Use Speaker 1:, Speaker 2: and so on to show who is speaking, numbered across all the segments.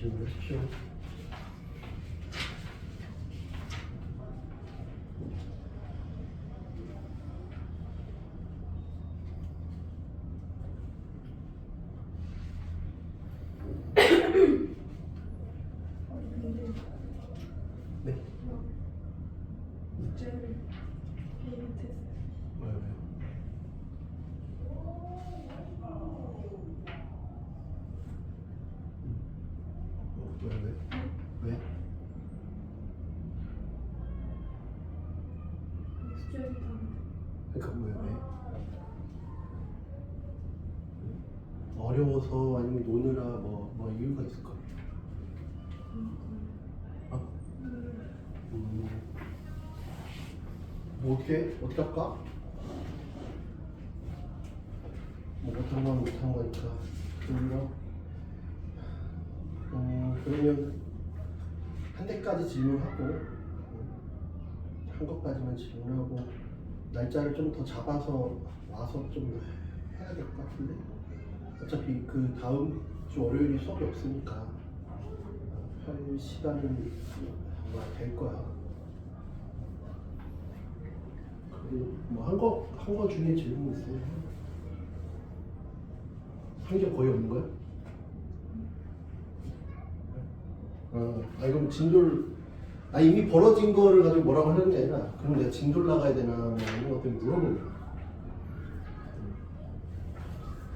Speaker 1: 질문하십시오. 네.
Speaker 2: 숙제를 비슷했어요.
Speaker 1: 왜요? 왜?
Speaker 2: 숙제를 다
Speaker 1: 그러니까 왜? 어려워서 아니면 노느라 뭐 이유가 있을까? 어? 뭐 어떻게 할까? 뭐 못한 건 못한 거니까 그러면 그러면 한 대까지 질문하고 한 것까지만 질문하고 날짜를 좀 더 잡아서 와서 좀 해야 될 것 같은데 어차피 그 다음 주 월요일이 수업이 없으니까 할 시간은 아마 될 거야. 그리고 뭐 한 거 중에 질문 있어요? 한 게 거의 없는 거야? 그럼 진도를 이미 벌어진 거를 가지고 뭐라고 하는 게 아니라 그럼 내가 진도를 나가야 되나 뭐 이런 것 때문에 물어보는 거야.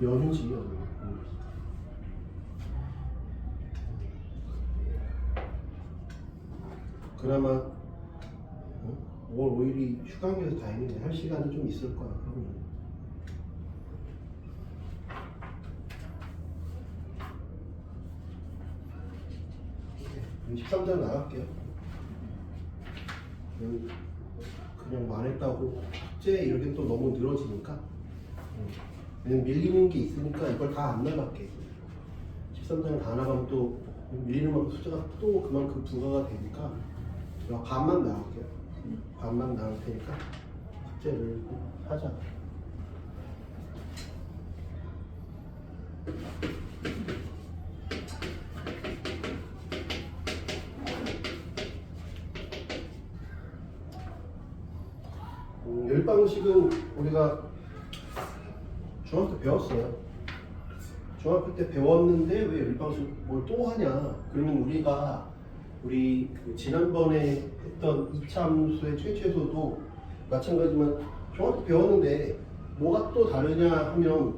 Speaker 1: 연휴지 연휴. 그나마 5월 5일이 휴강이라서 다행이네. 할 시간이 좀 있을 거야. 그러면. 13장 나갈게요. 그냥 말했다고 숙제 이렇게 또 너무 늘어지니까 그냥 밀리는 게 있으니까 이걸 다 안 나갈게. 13장 다 나가면 또 밀리는 만큼 숫자가 또 그만큼 부과가 되니까 반만 나갈게요. 반만 나올 테니까 숙제를 하자. 열방식은 우리가 중학교 때 배웠어요. 중학교 때 배웠는데 왜 열방식 뭘 또 하냐? 그러면 우리 그 지난번에 했던 이참수의 최최소도 마찬가지지만 중학교 때 배웠는데 뭐가 또 다르냐 하면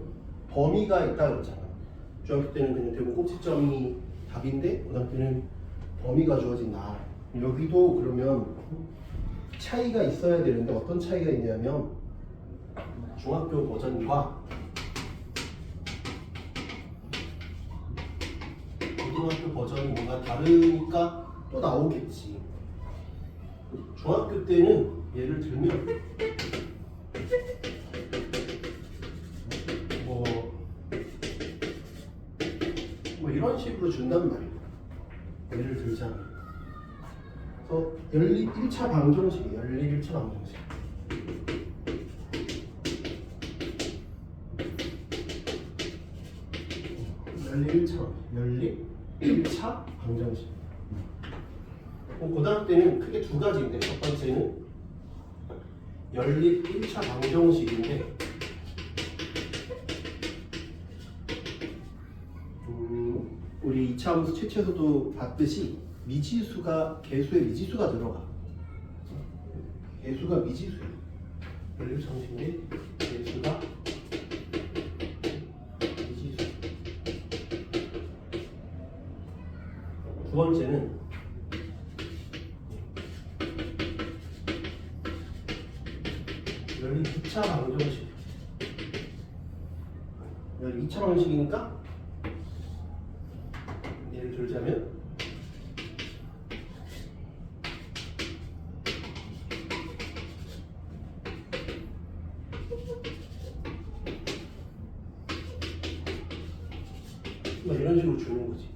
Speaker 1: 범위가 있다고 그랬잖아. 중학교 때는 그냥 대부분 꼭지점이 답인데 고등학교 때는 범위가 주어진다. 여기도 그러면 차이가 있어야 되는데 어떤 차이가 있냐면 중학교 버전과 고등학교 버전이 뭔가 다르니까 또 나오겠지. 중학교 때는 예를 들면 뭐 이런 식으로 준단 말이야. 예를 들자면 그래서 연립 1차 방정식이에요. 연립 1차 방정식. 연립 1차 방정식. 고등학교 때는 크게 두 가지인데 첫 번째는 연립 1차 방정식인데 우리 2차 함수 최초에서도 봤듯이 미지수가 개수에 미지수가 들어가. 개수가 미지수예요. 연립 방정식인데 개수가 미지수. 두 번째는 연립 2차 방정식. 연립 2차 방정식이니까 예를 들자면 이런 식으로 주는 거지.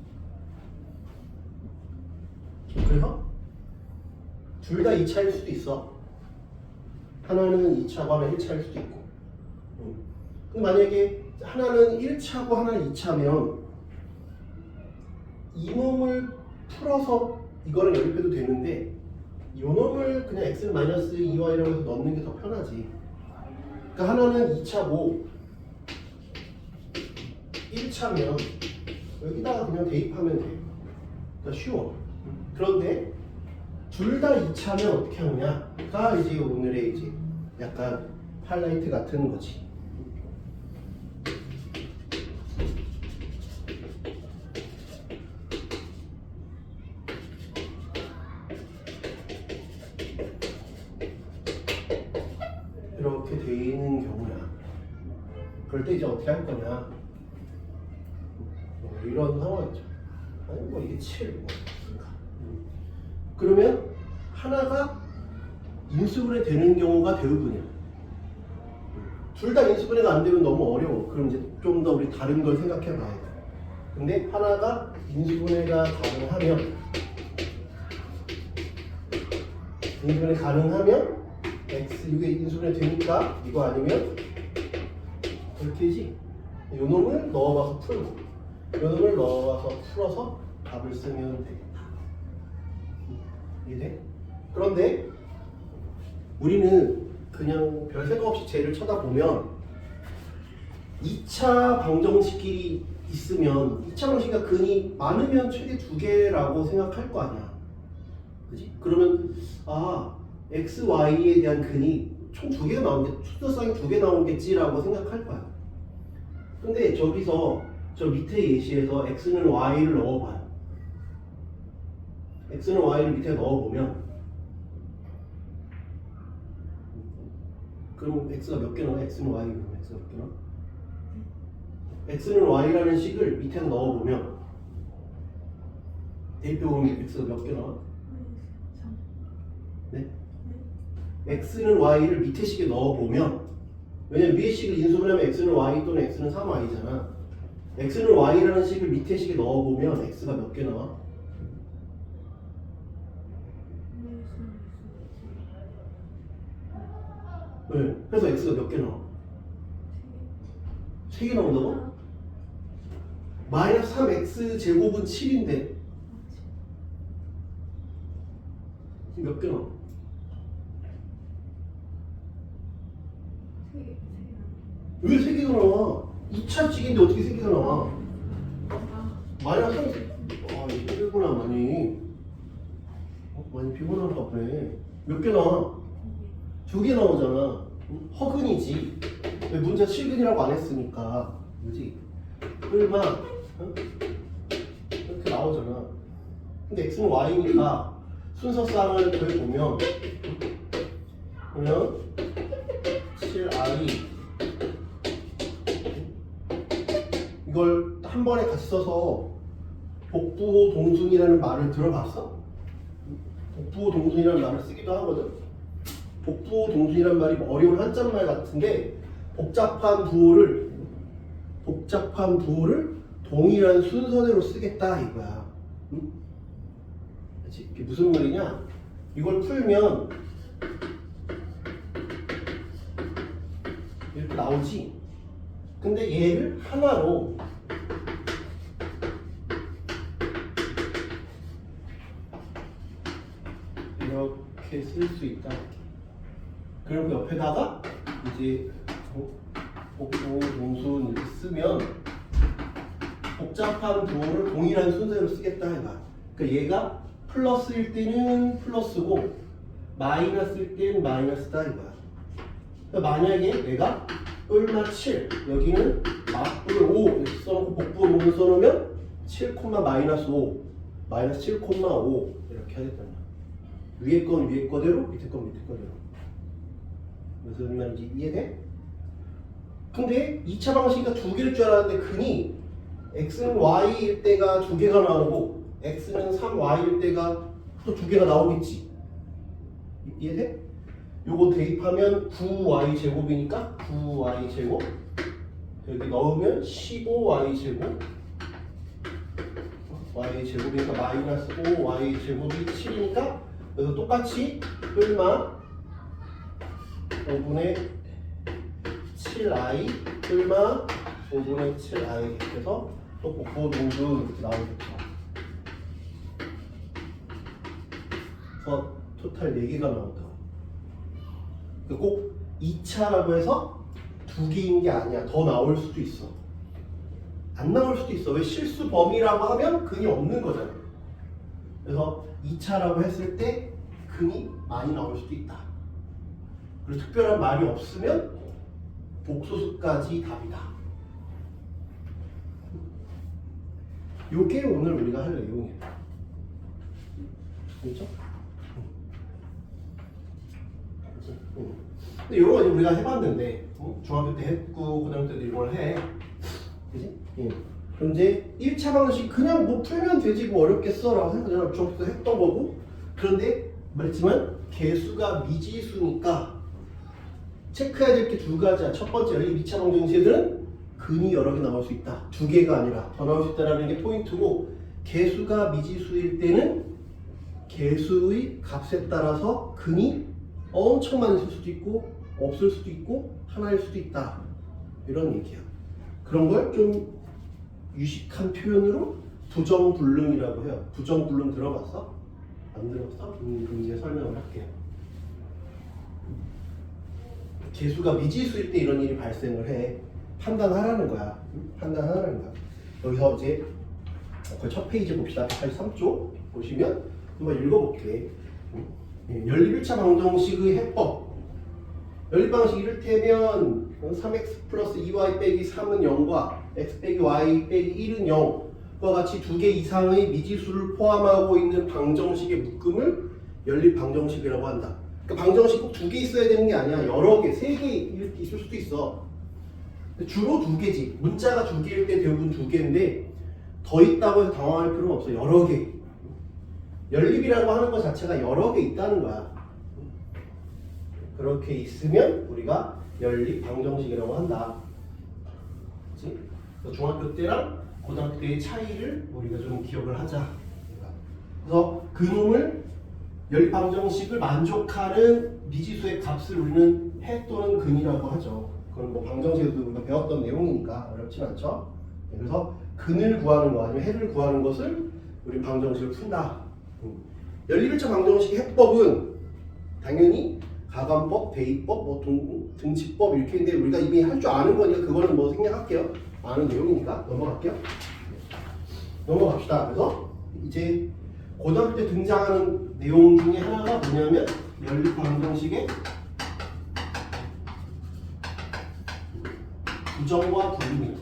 Speaker 1: 그래서 둘 다 2차일 수도 있어. 하나는 2차고 하나는 1차일 수도 있고. 근데 만약에 하나는 1차고 하나는 2차면 이놈을 풀어서 이거를 연립해도 되는데 이놈을 그냥 x는 마이너스 2y라고 해서 넣는 게 더 편하지. 그러니까 하나는 2차고 1차면 여기다가 그냥 대입하면 돼. 그러니까 쉬워. 그런데 둘 다 2차면 어떻게 하느냐가 이제 오늘의 이제 약간 하이라이트 같은 거지. 이렇게 돼 있는 경우야. 그럴 때 이제 어떻게 할 거냐? 이런 상황이죠. 아니 뭐 이게 7 뭐. 그러면 하나가 인수분해 되는 경우가 대부분이야. 둘 다 인수분해가 안 되면 너무 어려워. 그럼 이제 좀 더 우리 다른 걸 생각해 봐야 돼. 근데 하나가 인수분해가 가능하면 x 이게 인수분해 되니까 이거 아니면 이렇게지. 요 놈을 넣어봐서 풀고 요 놈을 넣어봐서 풀어서 답을 쓰면 되겠다. 이해돼? 그런데 우리는 그냥 별 생각 없이 쟤를 쳐다보면 2차 방정식끼리 있으면 2차 방정식과 근이 많으면 최대 2개라고 생각할 거 아니야. 그지? 그러면 x, y에 대한 근이 총 2개가 나오겠지, 수도쌍이 2개 나오겠지라고 생각할 거야. 근데 저기서 저 밑에 예시에서 x는 y를 넣어봐요. x는 y를 밑에 넣어보면 그럼 x가 몇 개 나와? x는 y 그럼 x가 몇 개 나와? x는 y라는 식을 밑에 넣어보면 대입해보면 x가 몇 개 나와? 네? x는 y를 밑에 식에 넣어보면 왜냐면 위에 식을 인수분해하면 x는 y 또는 x는 3y잖아. x는 y라는 식을 밑에 식에 넣어보면 x가 몇 개 나와? 네. 그래서 x가 몇 개 나와? 3개 나온다고? 마이너스 3x 제곱은 7인데 몇 개 나와? 왜 3개가 나와? 2차 찍인데 어떻게 3개가 나와? 마이너스 3 힘들구나 많이. 많이 피곤한가 보네. 몇 개 나와? 2개 나오잖아. 허근이지. 왜 문제 7근이라고 안 했으니까. 그지? 얼마? 이렇게 나오잖아. 근데 x는 y니까 순서쌍을 더해보면 그러면 7i 이걸 한 번에 같이 써서 복부호 동순이라는 말을 들어봤어? 복부호 동순이라는 말을 쓰기도 하거든. 복부호 동순이라는 말이 어려운 한자말 같은데 복잡한 부호를 동일한 순서대로 쓰겠다 이거야. 응? 그치? 이게 무슨 말이냐? 이걸 풀면 이렇게 나오지. 근데 얘를 하나로 이렇게 쓸 수 있다. 그리고 옆에다가 이제 복부 동순 이렇게 쓰면 복잡한 부호를 동일한 순서대로 쓰겠다 해봐. 그러니까 얘가 플러스일 때는 플러스고 마이너스일 때는 마이너스다 이거야. 그러니까 만약에 내가 얼마 7 여기는 맞불 5 이렇게 써놓고 복부 동순 써놓으면 7, 마이너스 5 마이너스 7,5 이렇게 하겠다. 위에 건 위에 거대로 밑에 건 밑에 거대로. 무슨 말인지 이해돼? 근데 2차 방식이니까 2개일 줄 알았는데 근이 x는 y일 때가 2개가 나오고 x는 3y일 때가 또 2개가 나오겠지. 이해돼? 요거 대입하면 9y 제곱이니까 9y 제곱 여기 넣으면 15y 제곱 y 제곱이니까 마이너스 5y 제곱이 7이니까 그래서 똑같이 얼마 5분의 7i 얼마 5분의 7i 해서 또 복부 동수 이렇게 나오겠죠. 토탈 4개가 나온다고. 꼭 2차라고 해서 2개인 게 아니야. 더 나올 수도 있어. 안 나올 수도 있어. 왜? 실수 범위라고 하면 근이 없는 거잖아. 그래서 2차라고 했을 때 근이 많이 나올 수도 있다. 그리고 특별한 말이 없으면 복소수까지 답이다. 요게 오늘 우리가 할 내용이에요. 그렇죠? 근데 이런 거 이제 우리가 해봤는데 중학교 때 했고 고등학교 때도 이걸 해. 그지? 그럼 이제 1차 방식 그냥 뭐 풀면 되지 뭐 어렵겠어 라고 생각하잖아. 중학교 때 했던 거고. 그런데 말했지만 개수가 미지수니까 체크해야 될 게 2가지야. 첫 번째, 이 2차 방정식들은 근이 여러 개 나올 수 있다. 2개가 아니라 더 나올 수 있다는 게 포인트고, 개수가 미지수일 때는 개수의 값에 따라서 근이 엄청 많이 있을 수도 있고 없을 수도 있고 하나일 수도 있다. 이런 얘기야. 그런 걸 좀 유식한 표현으로 부정불능이라고 해요. 부정불능 들어봤어? 안 들어봤어? 그럼 이제 설명을 할게요. 개수가 미지수일 때 이런 일이 발생을 해. 판단하라는 거야. 판단하라는 거야. 여기서 이제 그 첫 페이지 봅시다. 183쪽 보시면 한번 읽어볼게. 연립 1차 방정식의 해법. 연립 방식 이를테면 3x 플러스 2y 빼기 3은 0과 x 빼기 y 빼기 1은 0과 같이 2개 이상의 미지수를 포함하고 있는 방정식의 묶음을 연립 방정식이라고 한다. 그러니까 방정식 꼭 2개 있어야 되는 게 아니야. 여러 개, 3개 이렇게 있을 수도 있어. 주로 2개지. 문자가 2개일 때 대부분 2개인데 더 있다고 해서 당황할 필요는 없어. 여러 개. 연립이라고 하는 것 자체가 여러 개 있다는 거야. 그렇게 있으면 우리가 연립 방정식이라고 한다. 그치? 중학교 때랑 고등학교 때의 차이를 우리가 좀 기억을 하자. 그래서 그놈을 연립 방정식을 만족하는 미지수의 값을 우리는 해 또는 근이라고 하죠. 그건 뭐 방정식에도 우리가 배웠던 내용이니까 어렵진 않죠. 그래서 근을 구하는 거 아니면 해를 구하는 것을 우리 방정식을 푼다. 연립 1차 방정식의 해법은 당연히 가관법, 대입법, 뭐 등치법 이렇게 있는데 우리가 이미 할 줄 아는 거니까 그거는 뭐 생략할게요. 아는 내용이니까 넘어갈게요. 넘어갑시다. 그래서 이제 고등학교 때 등장하는 내용 중에 하나가 뭐냐면 연립 방정식의 부정과 불능이에요.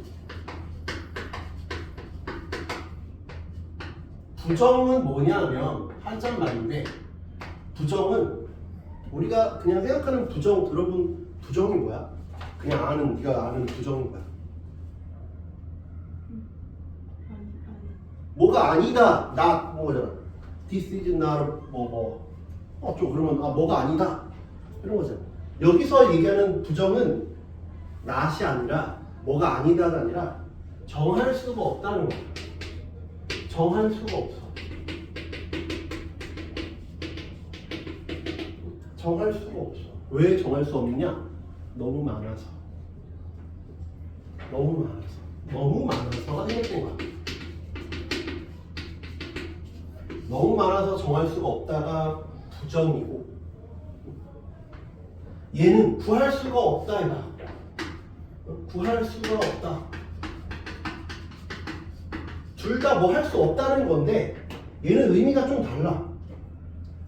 Speaker 1: 부정은 뭐냐면 한자말인데, 부정은 우리가 그냥 생각하는 부정 들어본 부정이 뭐야? 그냥 아는, 네가 아는 부정이 뭐야? 뭐가 아니다, not 뭐잖아. This is not 좀 그러면 뭐가 아니다 이런 거잖아. 여기서 얘기하는 부정은 not이 아니라 뭐가 아니다가 아니라 정할 수가 없다는 거야. 정할 수가 없어. 정할 수가 없어. 왜 정할 수 없느냐? 너무 많아서. 너무 많아서. 너무 많아서가 생각된 거야. 너무 많아서 정할 수가 없다가 부정이고, 얘는 구할 수가 없다 이다. 구할 수가 없다. 둘 다 뭐 할 수 없다는 건데 얘는 의미가 좀 달라.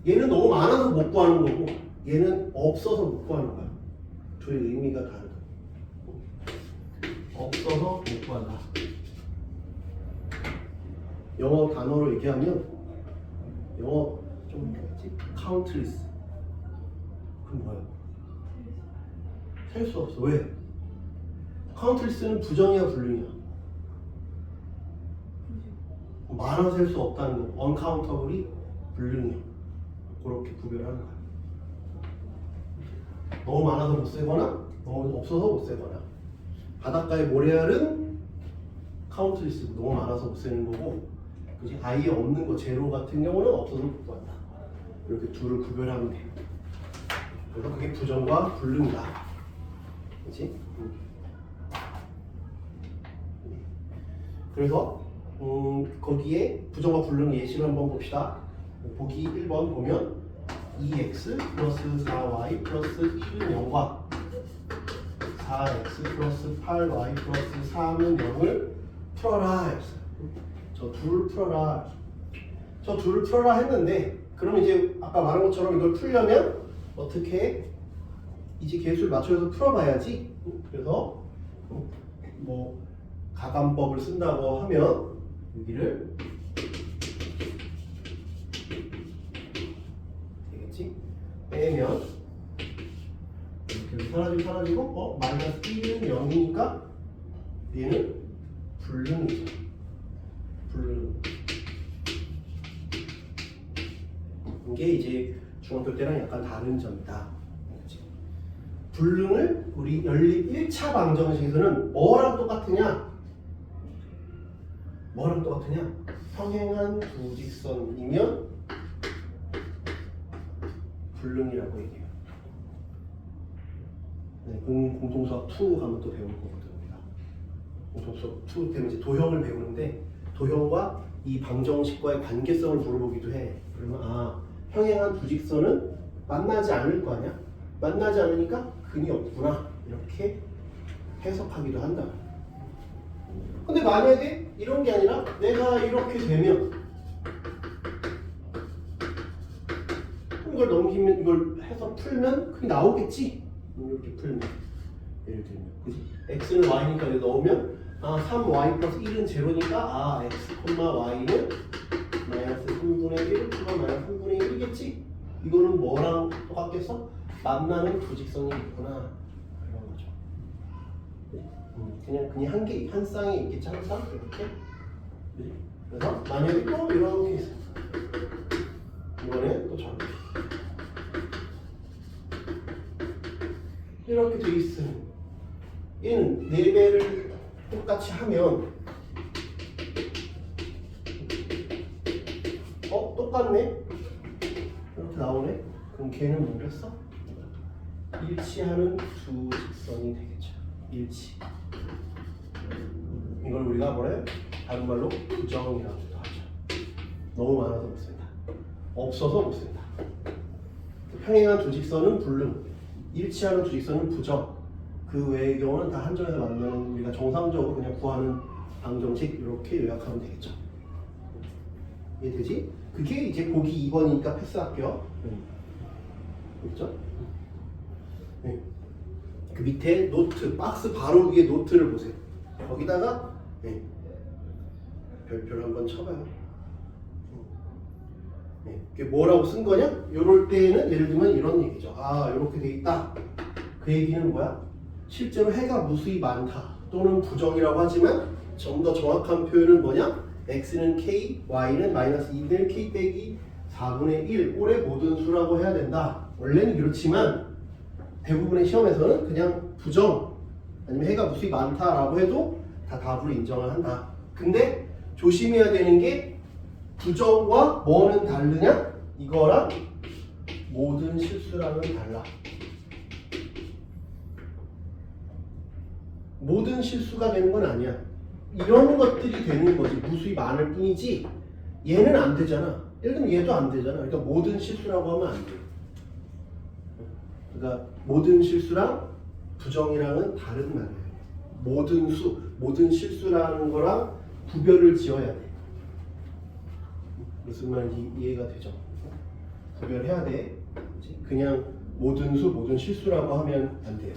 Speaker 1: 얘는 너무 많아서 못 구하는 거고 얘는 없어서 못 구하는 거야. 둘의 의미가 다르다. 없어서 못 구한다. 영어 단어로 얘기하면 영어 좀 뭐였지? countless. 그럼 뭐야? 셀 수 없어. 왜? countless는 부정이야 불능이야? 많아서 셀 수 없다는 거. uncountable이 불능이야. 그렇게 구별하는 거야. 너무 많아서 못 세거나 너무 없어서 못 세거나. 바닷가의 모래알은 countless고 너무 많아서 못 세는 거고, 그지? 아예 없는 거 제로 같은 경우는 없어서 못 구한다. 이렇게 둘을 구별하면 돼. 그래서 그게 부정과 불능이다. 그렇지? 그래서 거기에 부정과 불능 예시를 한번 봅시다. 보기 1번 보면 2x 플러스 4y 플러스 1은 0과 4x 플러스 8y 플러스 3은 0을 풀어라 했어요. 저 둘을 풀어라. 저 둘을 풀어라 했는데 그럼 이제 아까 말한 것처럼 이걸 풀려면 어떻게 해? 이제 개수를 맞춰서 풀어봐야지. 그래서 뭐 가감법을 쓴다고 하면 여기를 되겠지? 빼면 이렇게 사라지고 마이너스 1은 0이니까 얘는 불능이죠. 불능. 이게 이제 중학교 때랑 약간 다른 점이다. 불능을 우리 연립 1차 방정식에서는 뭐랑 똑같으냐? 뭐랑 똑같으냐? 평행한 두 직선이면 불능이라고 얘기해요. 네, 공통수학 2 가면 또 배울 거거든요. 우리가. 공통수학 2 때문에 이제 도형을 배우는데 도형과 이 방정식과의 관계성을 물어보기도 해. 그러면 평행한 두 직선은 만나지 않을 거 아니야? 만나지 않으니까 근이 없구나 이렇게 해석하기도 한다. 근데 만약에 이런 게 아니라 내가 이렇게 되면 이걸 넘기면 이걸 해서 풀면 그게 나오겠지. 이렇게 풀면 예를 들면 그지? x는 y니까 여기 넣으면 3y 플러스 1은 제로니까 x, y는 마이너스 3분의 1 플러스 마이너스 3분의 1이겠지? 이거는 뭐랑 똑같겠어? 만나는 두 직선이 있구나 이런 거죠. 그냥 한 쌍에 있겠지 항상 이렇게. 그래서 만약에 또 이렇게 있어. 이번에 또 저렇게 이렇게 돼 있으면 얘는 4배를 똑같이 하면 똑같네? 이렇게 나오네? 그럼 걔는 뭐겠어? 일치하는 두 직선이 되겠죠. 일치. 이걸 우리가 뭐래? 다른 말로 부정이라고도 하죠. 너무 많아서 못 쓴다. 없어서 못 쓴다. 평행한 두 직선은 불능, 일치하는 두 직선은 부정. 그 외의 경우는 다 한정에서 만드는 우리가 정상적으로 그냥 구하는 방정식 이렇게 요약하면 되겠죠. 이해되지? 그게 이제 보기 2번이니까 패스할게요. 그렇죠? 네. 그 밑에 노트, 박스 바로 위에 노트를 보세요. 거기다가 별표를 한번 쳐봐요. 그게 뭐라고 쓴 거냐? 요럴 때에는 예를 들면 이런 얘기죠. 이렇게 돼 있다. 그 얘기는 뭐야? 실제로 해가 무수히 많다 또는 부정이라고 하지만 좀 더 정확한 표현은 뭐냐? x는 k, y는 마이너스 2분의 k 빼기 4분의 1 꼴의 모든 수라고 해야 된다. 원래는 그렇지만 대부분의 시험에서는 그냥 부정 아니면 해가 무수히 많다라고 해도 다 답으로 인정을 한다. 근데 조심해야 되는 게 부정과 뭐는 다르냐? 이거랑 모든 실수랑은 달라. 모든 실수가 되는 건 아니야. 이런 것들이 되는 거지. 무수히 많을 뿐이지 얘는 안 되잖아. 예를 들면 얘도 안 되잖아. 그러니까 모든 실수라고 하면 안 돼. 그러니까 모든 실수랑 부정이랑은 다른 말이에요. 모든 수, 모든 실수라는 거랑 구별을 지어야 돼. 무슨 말인지 이해가 되죠? 구별해야 돼. 그냥 모든 수, 모든 실수라고 하면 안 돼요.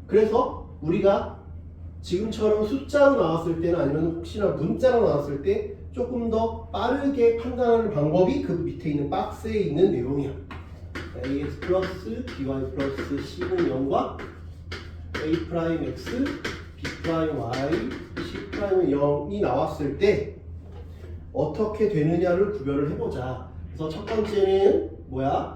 Speaker 1: 그래서 우리가 지금처럼 숫자로 나왔을 때는 아니면 혹시나 문자로 나왔을 때 조금 더 빠르게 판단하는 방법이 그 밑에 있는 박스에 있는 내용이야. ax 플러스 by 플러스 c는 0과 a 프라임 x, b 프라임 y, c 프라임은 0이 나왔을 때 어떻게 되느냐를 구별을 해보자. 그래서 첫 번째는 뭐야?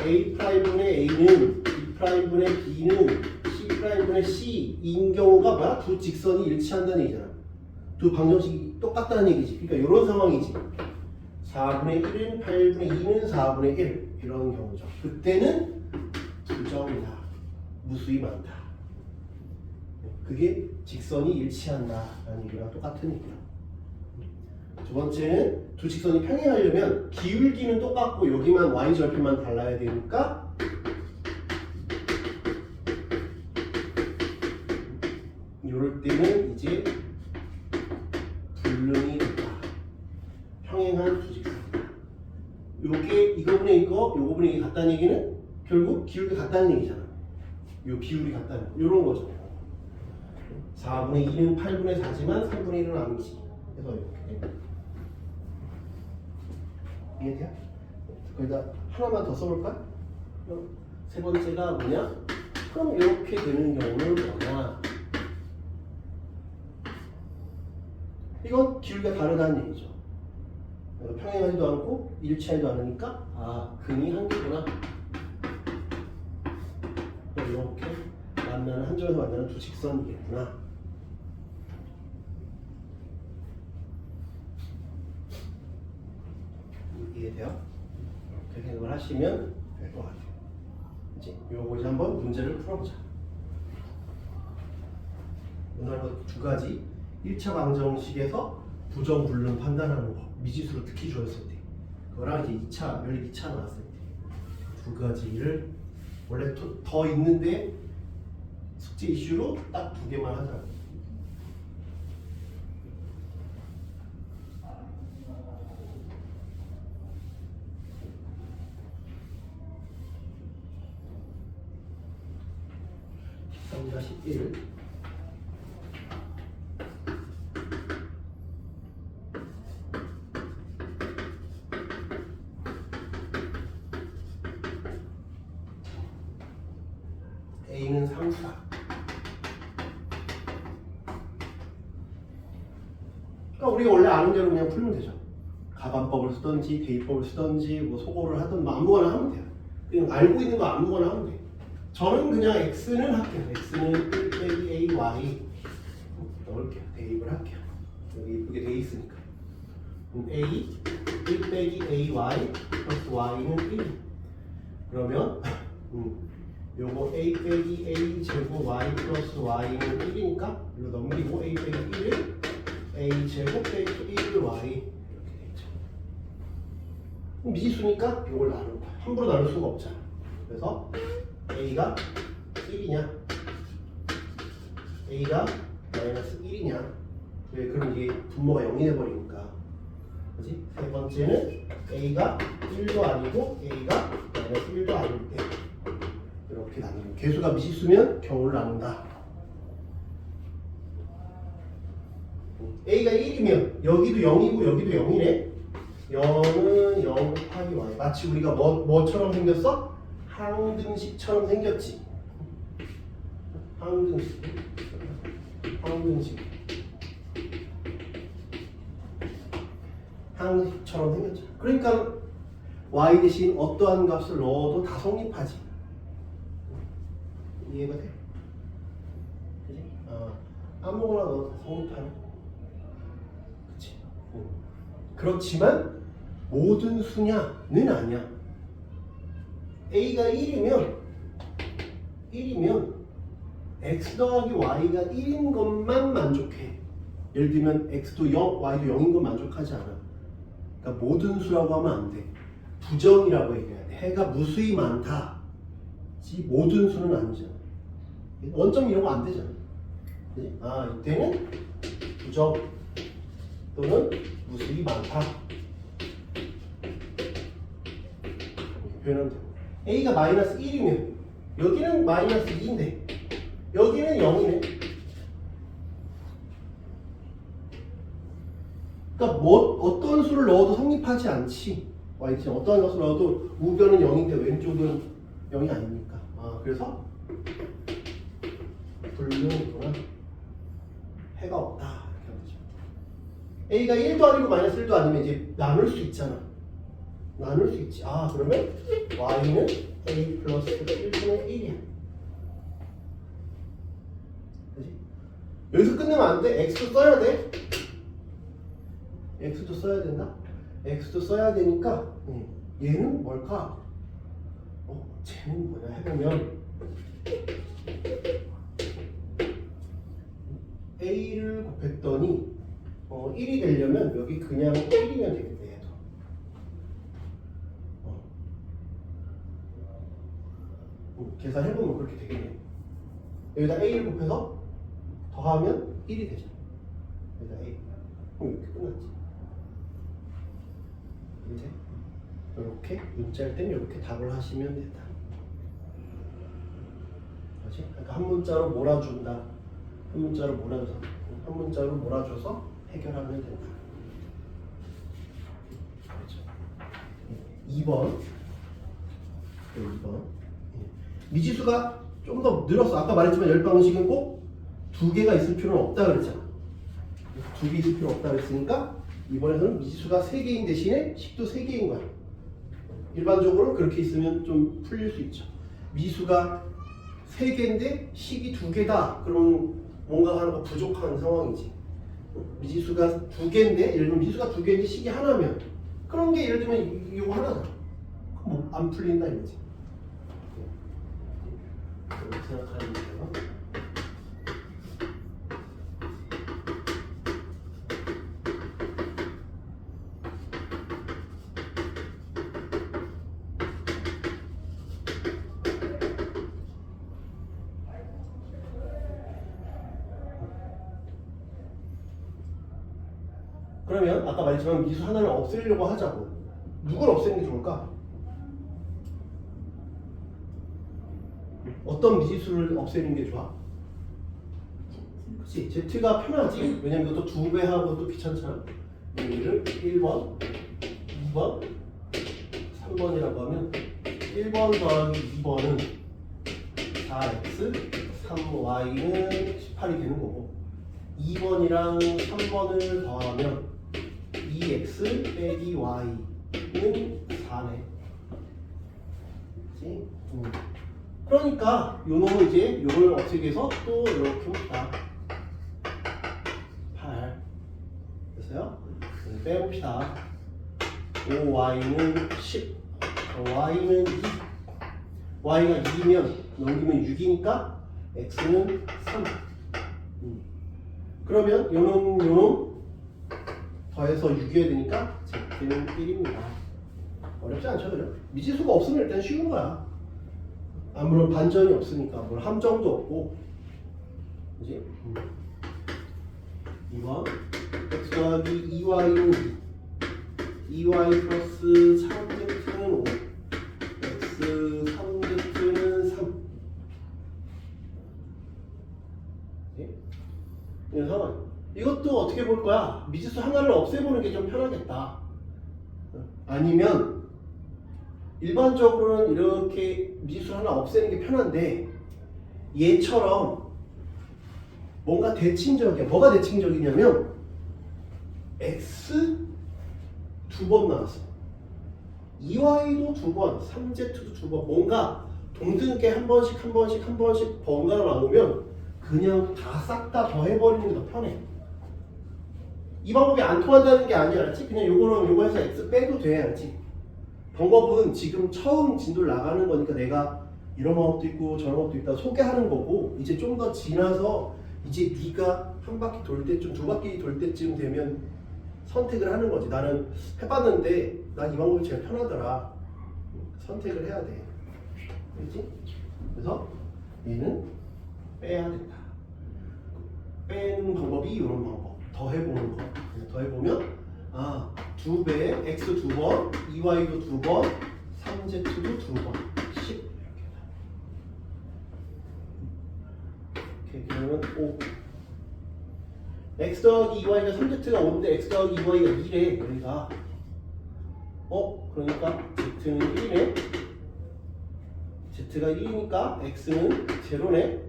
Speaker 1: a 프라임분의 a는 b 프라임분의 b는 c 프라임분의 c인 경우가 뭐야? 두 직선이 일치한다는 얘기잖아. 두 방정식이 똑같다는 얘기지. 그러니까 이런 상황이지. 4분의 1은 8분의 2는 4분의 1 이런 경우죠. 그때는 부정이다. 무수히 많다. 그게 직선이 일치한다라는 얘기랑 똑같은 얘기야. 두 번째는 두 직선이 평행하려면 기울기는 똑같고 여기만 y절편만 달라야 되니까 이럴 때는 이제 불능이 된다. 평행한 두 직선이다. 요게 이거분의 이거, 요거분의 이게 같다는 얘기는 결국 기울기 같다는 얘기잖아. 요 비율이 같다는 요런 거죠. 4분의 2는 8분의 4지만 3분의 1은 아니지. 그래서 이렇게 이해돼요? 거기다 하나만 더 써볼까? 세 번째가 뭐냐? 그럼 이렇게 되는 경우는 뭐냐? 이건 기울기가 다르다는 얘기죠. 평행하지도 않고 일치하지도 않으니까 아, 근이 한 개구나. 이렇게 만나는 한 점에서 만나는 두 직선이겠구나. 이해돼요? 이렇게 생각을 하시면 될 것 같아요. 이제 요거 이제 한번 문제를 풀어보자. 오늘 두 가지 1차 방정식에서 부정 불능 판단하는 거 미지수로 특히 주었을 때 그거랑 이제 2차 연립 2차 나왔을 때 두 가지를 원래 더 있는데 숙제 이슈로 딱 두 개만 하자. (13-1) A는 상수다. 그러니까 우리가 원래 아는 대로 그냥 풀면 되죠. 가반법을 쓰던지 대입법을 쓰던지 뭐 소거를 하든 뭐 아무거나 하면 돼요. 그냥 알고 있는 거 아무거나 하면 돼요. 저는 그냥 x는 할게요. x는 1 빼기 ay 넣을게요. 대입을 할게요. 여기 이쁘게 돼 있으니까. 그럼 a 1 빼기 ay 플러스 y는 1. 그러면 요거 a 빼기 a 제곱 y 플러스 y는 1이니까 이거 넘기고 a 빼기 1을 a 제곱 빼기 1을 y 이렇게 되죠. 미지수니까 이걸 나눌 거야. 함부로 나눌 수가 없잖아. 그래서 a가 1이냐 a가 마이너스 1이냐 왜 그럼 이게 분모가 0이 돼버리니까 그지? 세 번째는 a가 1도 아니고 a가 마이너스 1도 아닐 때 이렇게 나누는 개수가 미지수면 경우를 나눈다. a가 1이면 여기도 0이고 여기도 0이네. 0은 0 곱하기 y. 마치 우리가 뭐처럼 생겼어? 항등식처럼 생겼지. 항등식. 항등식처럼 생겼죠. 그러니까 y 대신 어떠한 값을 넣어도 다 성립하지. 이해가 돼? 그치? 아무거나 넣어도 다 성립하는. 그치? 그렇지만 모든 수냐는 아니야. a가 1이면 x 더하기 y가 1인 것만 만족해. 예를 들면 x도 0, y도 0인 건 만족하지 않아. 그러니까 모든 수라고 하면 안 돼. 부정이라고 얘기해야 돼. 해가 무수히 많다. 모든 수는 아니잖아. 원점 이런 거 안 되잖아. 그치? 이때는 부정 또는 무수히 많다. 이렇게 표현하면 돼. a가 마이너스 1이면 여기는 마이너스 2인데 여기는 0이네. 그러니까 어떤 수를 넣어도 성립하지 않지. y는 어떠한 것을 넣어도 우변은 0인데 왼쪽은 0이 아닙니까? 그래서 불능이구나. 해가 없다. 이렇게 하면 되죠. a가 1도 아니고 마이너스 1도 아니면 이제 나눌 수 있잖아. 나눌 수 있지. 그러면 y는 a 플러스 1분의 1이야. 그치? 여기서 끝내면 안 돼. x도 써야 돼. x도 써야 된다. x도 써야 되니까 얘는 뭘까? 쟤는 뭐냐 해보면 a를 곱했더니 1이 되려면 여기 그냥 1이면 되겠네. 얘도. 계산해보면 그렇게 되겠네. 여기다 A를 곱해서 더하면 1이 되죠. 여기다 A. 그럼 이렇게 끝났지. 이제 이렇게 문자일 때는 이렇게 답을 하시면 된다. 그렇지? 그러니까 한 문자로 몰아준다. 한 문자로 몰아줘서 해결하면 된다. 그렇죠. 2번. 2번. 미지수가 좀 더 늘었어. 아까 말했지만 열 방식은 꼭 2개가 있을 필요는 없다 그랬잖아. 2개 있을 필요 없다 그랬으니까 이번에는 미지수가 3개인 대신에 식도 3개인 거야. 일반적으로 그렇게 있으면 좀 풀릴 수 있죠. 미지수가 3개인데 식이 2개다. 그러면 뭔가 하나가 부족한 상황이지. 미지수가 2개인데 예를 들면 미지수가 2개인데 식이 하나면 그런 게 예를 들면 이거 하나잖아. 뭐 안 풀린다 이거지. 그렇게 생각하면 돼요. 그러면 아까 말했지만 미수 하나를 없애려고 하자고. 누굴 없애는 게 좋을까? 어떤 미지수를 없애는 게 좋아? 그치? Z가 편하지? 왜냐면 이것도 2배 하고 또 귀찮잖아. 여기를 1번, 2번, 3번이라고 하면 1번 더하기 2번은 4x, 3y는 18이 되는 거고 2번이랑 3번을 더하면 2x 빼기 y는 4네. 그치? 그러니까 요 놈은 이제 요걸 없애기 위해서 또 이렇게 봅시다. 8 됐어요? 빼봅시다. 5y는 10 y는 2 y가 2면 넘기면 6이니까 x는 3 그러면 요놈 더해서 6이어야 되니까 z는 1입니다. 어렵지 않죠? 그죠? 미지수가 없으면 일단 쉬운 거야. 아무런 반전이 없으니까 뭘 함정도 없고 그지? 2번 x 더하기 2y는 2y 플러스 3z는 5 x 3z는 3 이런 상황. 이것도 어떻게 볼 거야? 미지수 하나를 없애보는 게 좀 편하겠다. 아니면 일반적으로는 이렇게 미지수 하나 없애는 게 편한데 얘처럼 뭔가 대칭적이야. 뭐가 대칭적이냐면 x 2번 나왔어. 2y도 2번, 3z도 2번. 뭔가 동등하게 한 번씩 번갈아 나오면 그냥 다 싹 다 더해버리는 게 더 편해. 이 방법이 안 통한다는 게 아니야, 알지? 그냥 요거랑 요거 해서 x 빼도 돼, 알지? 방법은 지금 처음 진도를 나가는 거니까 내가 이런 방법도 있고 저런 방법도 있다 소개하는 거고 이제 좀 더 지나서 이제 네가 한 바퀴 돌 때쯤 두 바퀴 돌 때쯤 되면 선택을 하는 거지. 나는 해봤는데 난 이 방법이 제일 편하더라. 선택을 해야 돼. 그렇지? 그래서 얘는 빼야 된다. 빼는 방법이 이런 방법. 더해보는 거. 더해보면 2배, x 2번, 2y도 2번, 3z도 2번, 10 이렇게 그러면 5 x 더하기 2y가 3z가 5인데 x 더하기 2y가 2래 여기가 그러니까 z는 1이네 z가 1이니까 x는 제로네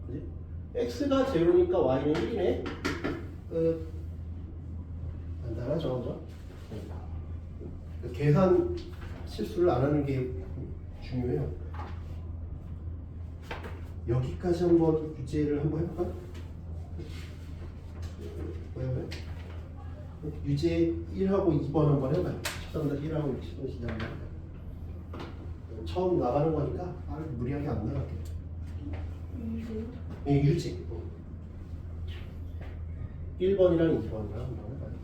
Speaker 1: 그치? x가 제로니까 y는 1이네 간단하죠, 그죠? 계산 실수를 안 하는 게 중요해요. 여기까지 한번 유제를 한번 해볼까? 왜? 유제 1하고 2번 한번 해봐요. 첫단다 1하고 2번 시작 한번 해봐요. 처음 나가는 거니까 무리하게 안 나갈게요. 유제. 1번이랑 2번이랑 한번 해봐요.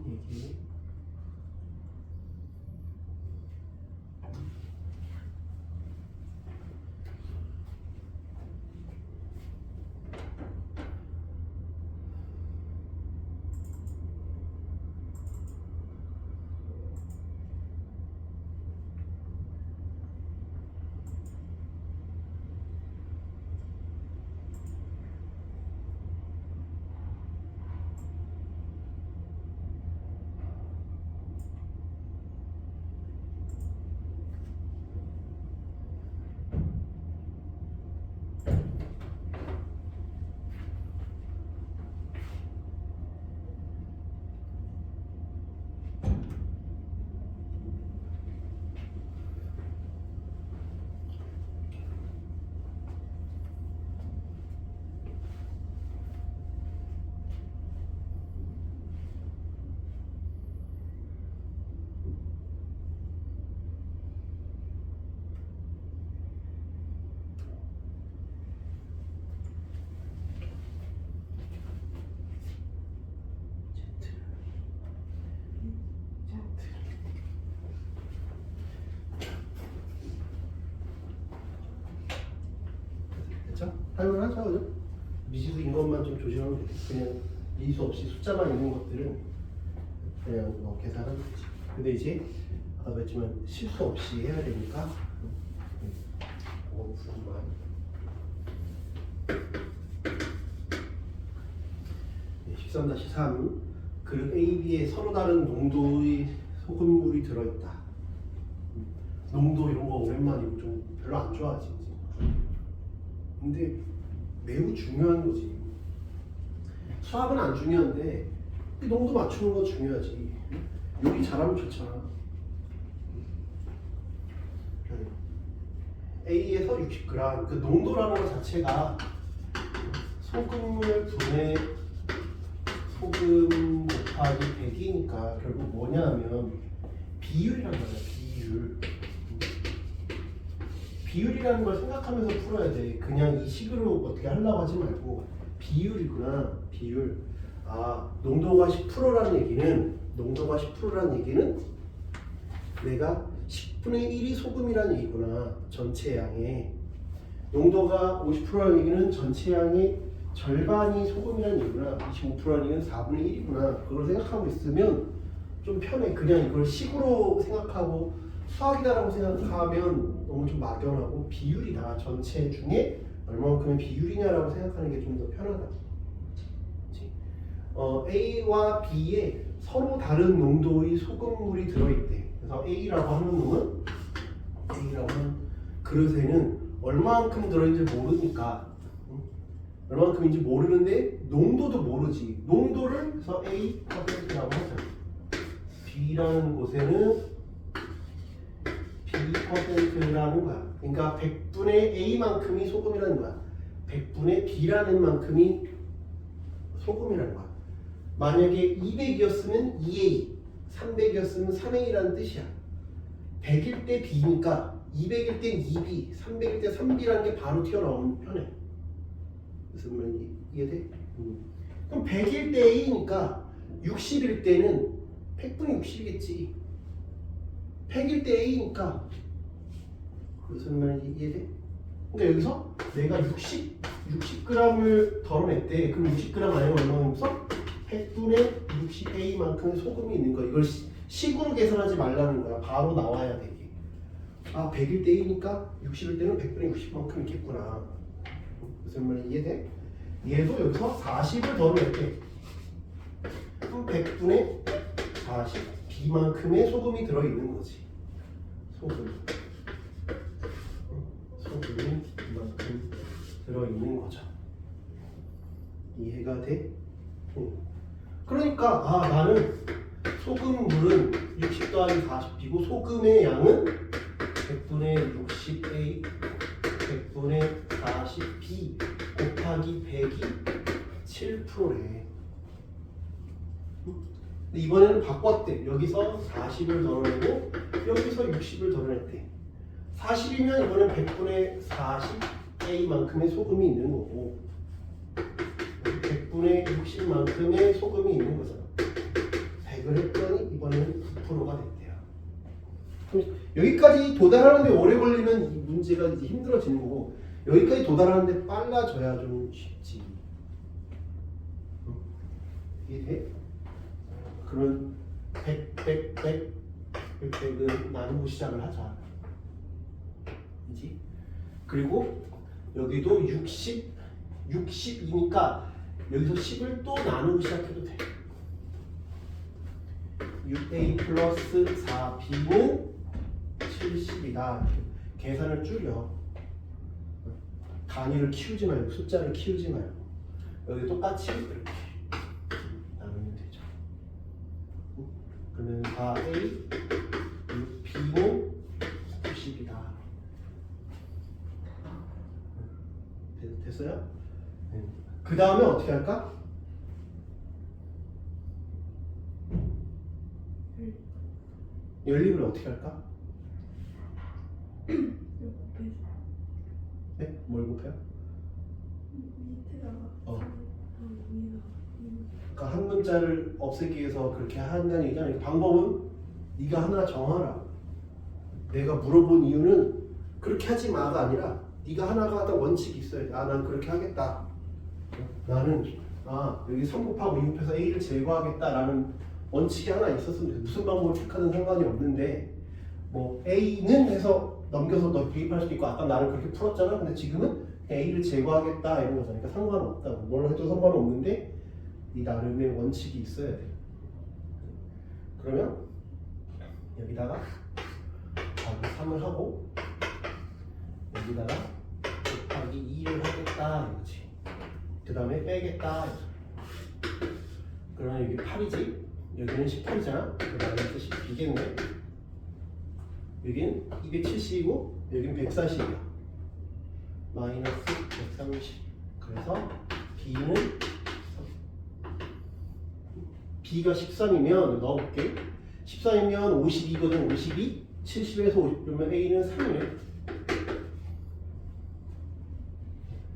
Speaker 1: 얘기. 그쵸? 할만하죠, 그죠? 미지수인 것만 좀 조심하면 돼. 그냥 미지수 없이 숫자만 있는 것들은 그냥 계산하면 되지. 근데 이제 아까 말했지만 실수 없이 해야 되니까 그건 부분만. 네, 13-3 그릇 A, B에 서로 다른 농도의 소금물이 들어있다. 농도 이런 거 오랜만이고 좀 별로 안 좋아하지. 근데 매우 중요한 거지. 수학은 안 중요한데 이 농도 맞추는 거 중요하지. 요리 잘하면 좋잖아. A에서 60g 그 농도라는 것 자체가 소금물 분의 소금 곱하기 100이니까 결국 뭐냐면 비율이란 말이야. 비율이라는 걸 생각하면서 풀어야 돼. 그냥 이 식으로 어떻게 하려고 하지 말고 비율이구나. 비율. 아, 농도가 10%라는 얘기는 내가 10분의 1이 소금이라는 얘기구나. 전체 양의. 농도가 50%라는 얘기는 전체 양의 절반이 소금이라는 얘기구나. 25%라는 얘기는 4분의 1이구나. 그걸 생각하고 있으면 좀 편해. 그냥 이걸 식으로 생각하고 수학이다라고 생각하면 너무 좀 막연하고 비율이다. 전체 중에 얼마만큼의 비율이냐라고 생각하는 게 좀 더 편하다. 그치? A와 B에 서로 다른 농도의 소금물이 들어있대. 그래서 A라고 하는 그릇에는 얼마만큼 들어있는지 모르니까 얼마만큼인지 모르는데 농도도 모르지. 농도를 그래서 A%라고 하자. B라는 곳에는 B%라는 거야. 그러니까 100분의 A만큼이 소금이라는 거야. 100분의 B라는 만큼이 소금이라는 거야. 만약에 200이었으면 2A, 300이었으면 3A라는 뜻이야. 100일 때 B니까 200일 땐 2B, 300일 때 3B라는 게 바로 튀어나오면 편해. 무슨 말인지 이해돼? 그럼 100일 때 A니까 60일 때는 100분의 60이겠지. 100일 때 A니까 무슨 말인지 이해돼? 그러니까 여기서 내가 60g을 덜어냈대. 그럼 60g 아니면 얼마면서 100분의 60A만큼의 소금이 있는 거야. 이걸 식으로 계산하지 말라는 거야. 바로 나와야 돼. 이게. 아, 100일 때 A니까 60일 때는 100분의 60만큼 있겠구나. 무슨 말인지 이해돼? 얘도 여기서 40을 덜어냈대. 그럼 100분의 40 B만큼의 소금이 들어있는 거지. 소금이 이만큼 들어있는 거죠. 이해가 돼? 그러니까 나는 소금물은 60 더하기 40B고 소금의 양은 100분의 60A 100분의 40B 곱하기 100이 7%래. 근데 이번에는 바꿨대. 여기서 40을 덜어내고 여기서 60을 덜어냈대. 40이면 이번엔 100분의 40A만큼의 소금이 있는 거고 100분의 60만큼의 소금이 있는 거잖아. 100을 했더니 이번에는 9%가 됐대요. 그럼 여기까지 도달하는데 오래 걸리면 이 문제가 이제 힘들어지는 거고 여기까지 도달하는데 빨라져야 좀 쉽지. 이게 그런 100은 나누고 시작을 하자. 그지? 그리고 여기도 60이니까 여기서 10을 또 나누고 시작해도 돼. 6a 플러스 4b는 70이다. 계산을 줄여. 단위를 키우지 말고 숫자를 키우지 말고 여기 똑같이 이렇게 나누면 되죠. 그러면 4a 6b는 90이다. 됐어요? 그 다음에 어떻게 할까? 연립을 어떻게 할까? 네? 뭘 곱해요?
Speaker 2: 밑에다가
Speaker 1: 그러니까 한 문자를 없애기 위해서 그렇게 한다는 얘기잖아요. 방법은 네가 하나 정하라. 내가 물어본 이유는 그렇게 하지 마가 아니라 네가 하나가 하다 원칙이 있어야 돼. 아, 난 그렇게 하겠다. 나는 여기 3 곱하고 2 곱해서 a를 제거하겠다라는 원칙이 하나 있었으면 돼. 무슨 방법을 택하든 상관이 없는데 뭐 a는 해서 넘겨서 너 대입할 수도 있고 아까 나를 그렇게 풀었잖아. 근데 지금은 a를 제거하겠다 이런 거잖아. 그러니까 상관없다고. 뭘 해도 상관없는데 이 나름의 원칙이 있어야 돼. 그러면 여기다가 3을 하고 여기다가 곱하기 2를 하겠다 이거지. 그 다음에 빼겠다. 그러면 여기 8이지. 여기는 18이잖아. 그 다음에 뜻이 b겠네. 여기는 270이고 여기는 140이야. 마이너스 130. 그래서 b는 b가 13이면 넣어볼게. 13이면 52거든. 52 70에서 50 그러면 a는 3이네.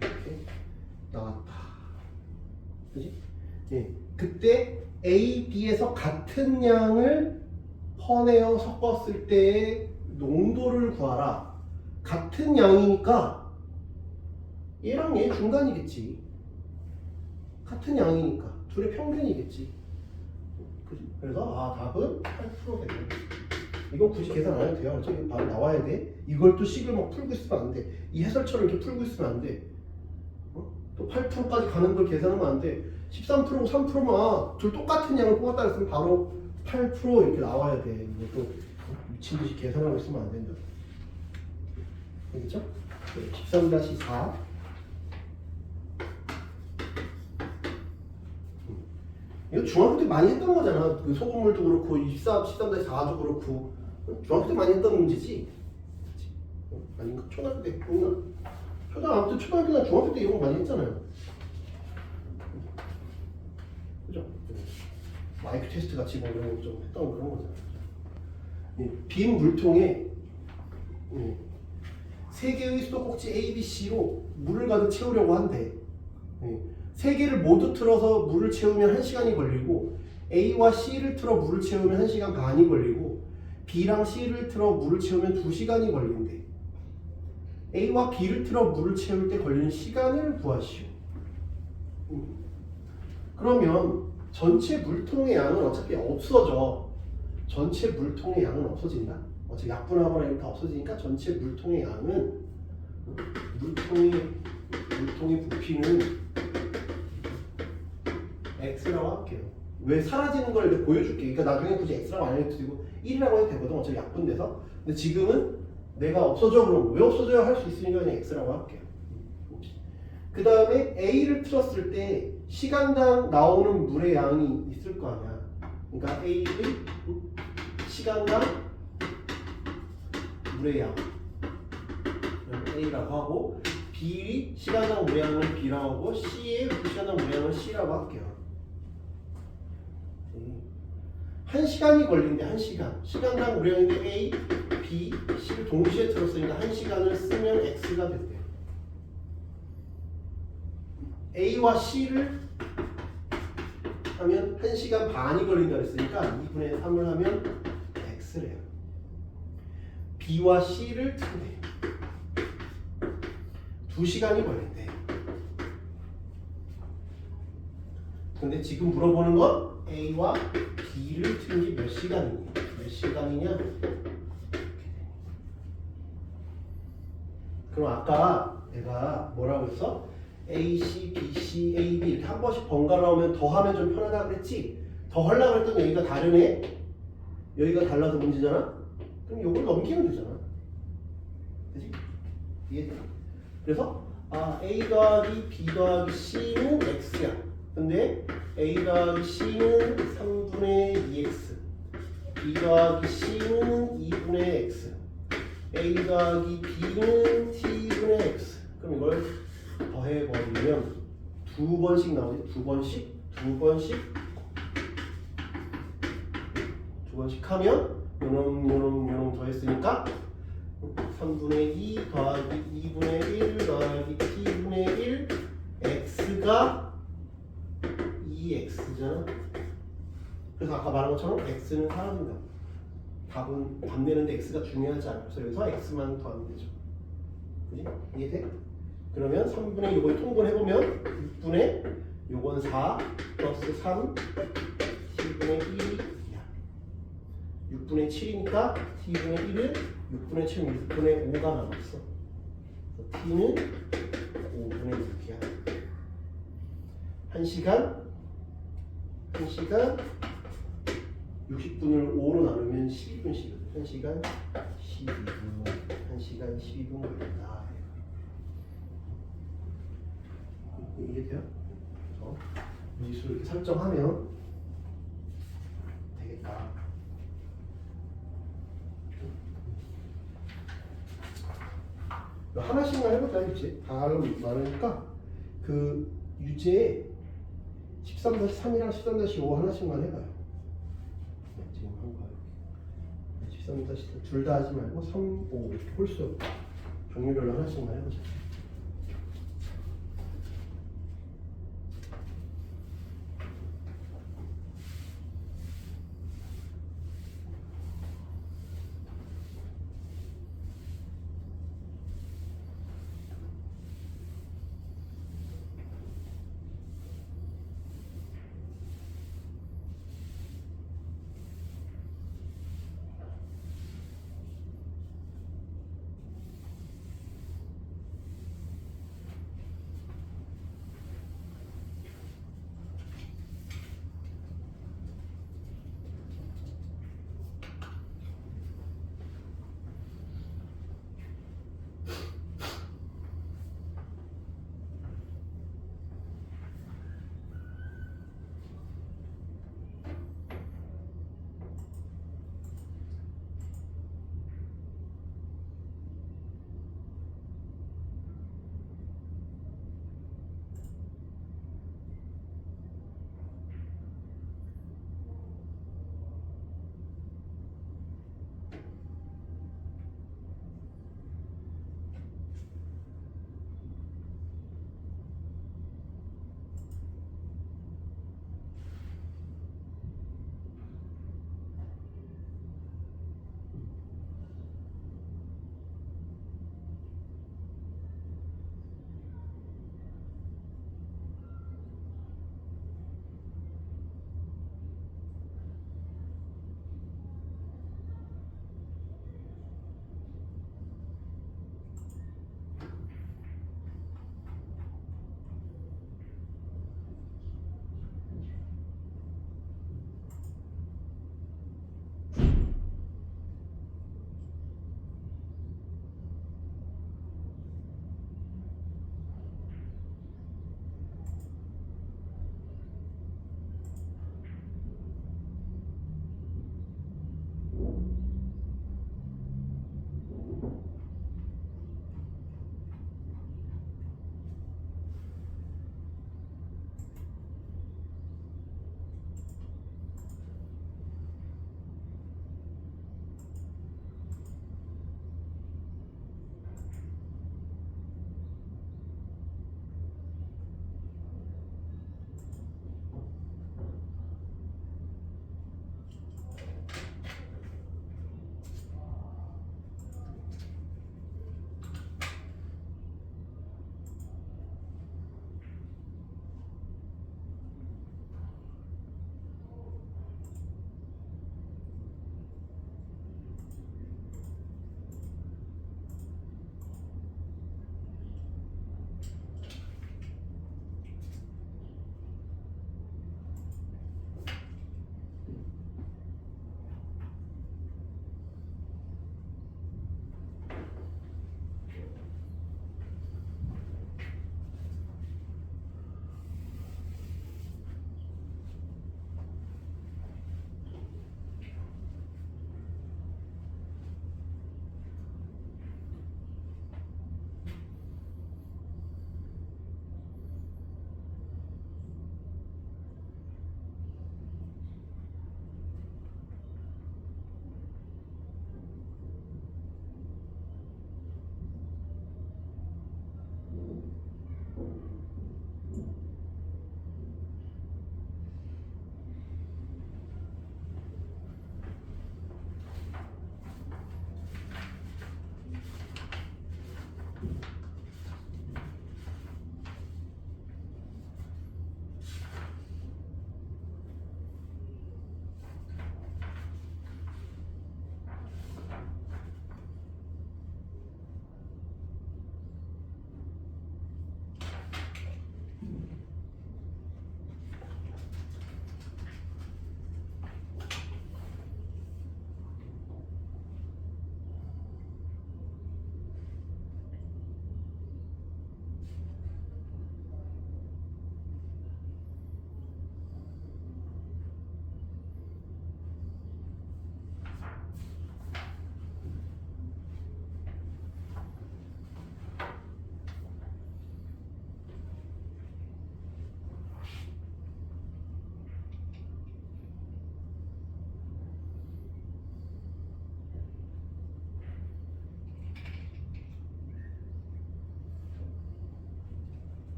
Speaker 1: 이렇게 나왔다. 그지? 예. 그때 A, B에서 같은 양을 퍼내어 섞었을 때의 농도를 구하라. 같은 양이니까 얘랑 얘 중간이겠지. 같은 양이니까 둘의 평균이겠지. 그지? 그래서 답은 8%겠네. 이건 굳이 계산 안 해도 돼요. 어차피 바로 나와야 돼. 이걸 또 식을 막 풀고 있으면 안 돼. 이 해설처럼 이렇게 풀고 있으면 안 돼. 또 8%까지 가는 걸 계산하면 안 돼. 13%고 3%만 둘 똑같은 양을 뽑았다 그랬으면 바로 8% 이렇게 나와야 돼. 이것도 미친 듯이 계산하고 있으면 안 된다. 알겠죠? 13-4 이거 중학교 때 많이 했던 거잖아. 그 소금물도 그렇고 13-4도 그렇고 중학교 때 많이 했던 문제지. 아닌가? 초등학교 때 했구나. 아무튼 초등학교나 중학교 때 이런 거 많이 했잖아요. 그죠? 마이크 테스트 같이 뭐 이런 거 좀 했던 그런 거잖아요. 빈 물통에 3개의 수도꼭지 A, B, C로 물을 가득 채우려고 한대. 3개를 모두 틀어서 물을 채우면 1시간이 걸리고 A와 C를 틀어 물을 채우면 1시간 반이 걸리고 B랑 C를 틀어 물을 채우면 2시간이 걸린대. A와 B를 틀어 물을 채울 때 걸리는 시간을 구하시오. 그러면 전체 물통의 양은 어차피 없어져. 전체 물통의 양은 없어진다. 어차피 약분하거나 이런 다 없어지니까 전체 물통의 양은 물통의 부피는 x라고 할게요. 왜 사라지는 걸 이렇게 보여줄게. 그러니까 나중에 굳이 x라고 안 해도 되고 1이라고 해도 되거든. 어차피 약분돼서. 근데 지금은 내가 없어져 그러면 왜 없어져야 할 수 있으니까 그냥 x라고 할게요. 그 다음에 a를 틀었을 때 시간당 나오는 물의 양이 있을 거 아니야. 그러니까 a의 시간당 물의 양 a라고 하고 b 시간당 물의 양은 b라고 하고 c의 시간당 물의 양은 c라고 할게요. 1시간이 걸린대. 1시간. 시간당 물량인데 A, B, C를 동시에 틀었으니까 1시간을 쓰면 X가 됐대요. A와 C를 하면 1시간 반이 걸린다 그랬으니까 2분의 3을 하면 x래요. B와 C를 튼대. 2시간이 걸린대. 근데 지금 물어보는 건 A와 B를 튼 게 몇 시간이냐? 몇 시간이냐? 그럼 아까 내가 뭐라고 했어? A, C, B, C, A, B 이렇게 한 번씩 번갈아 오면 더하면 좀 편하다 그랬지? 더 하려고 했더니 여기가 다르네? 여기가 달라서 문제잖아? 그럼 이걸 넘기면 되잖아. 그치? 이해돼? 그래서 A 더하기 B 더하기 C는 X야. 근데 A 더하기 C는 3분의 2X, B 더하기 C는 2분의 X, A 더하기 B는 T분의 X. 그럼 이걸 더해버리면 2번씩 나오지? 2번씩 하면 요놈 더했으니까 3분의 2 더하기 2분의 1 더하기 T분의 1 X가 2X잖아. 그래서 아까 말한 것처럼 X는 사라진다. 답 내는데 X가 중요하지 않아요. 그래서 여기서 X만 더하면 되죠. 그지? 이해돼? 그러면 3분의 요걸 통분해보면 6분의 요건 4 플러스 3 T분의 1이야. 6분의 7이니까 T분의 1은 6분의 7은 6분의 5가 남았어. 그래서 T는 5분의 6이야. 1시간 60분을 5로 나누면 12분씩이거든. 1시간 12분 1시간 12분 걸린다. 이해돼요? 미수를 이렇게 설정하면 되겠다. 하나씩만 해보자. 이제 다 많으니까 그 유제에 13-3이랑 13-5 하나씩만 해봐요. 네, 지금 한 거예요. 13-3 둘 다 하지 말고 3, 5 이렇게 홀수 종류별로 하나씩만 해보자.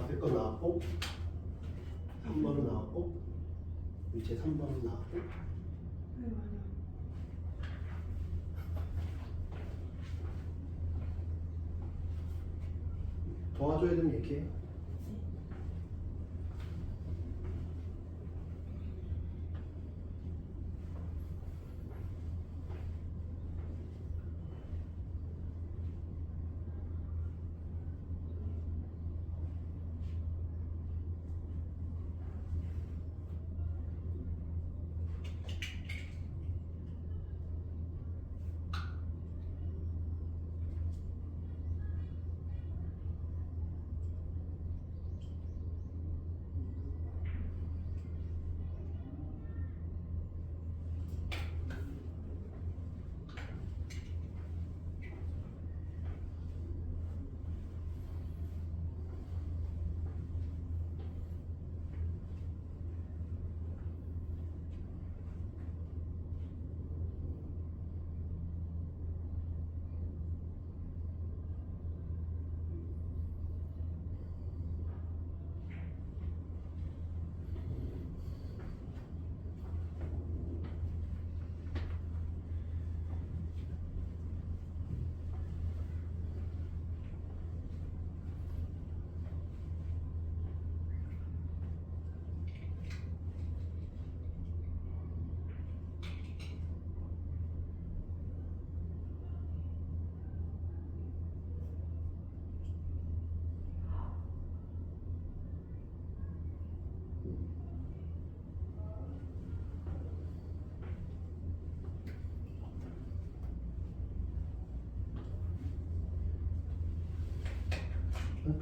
Speaker 1: 앞에 거 나왔고 3번은 나왔고 이제 3번은 나왔고
Speaker 2: 네, 맞아요.
Speaker 1: 도와줘야 되면 얘기해.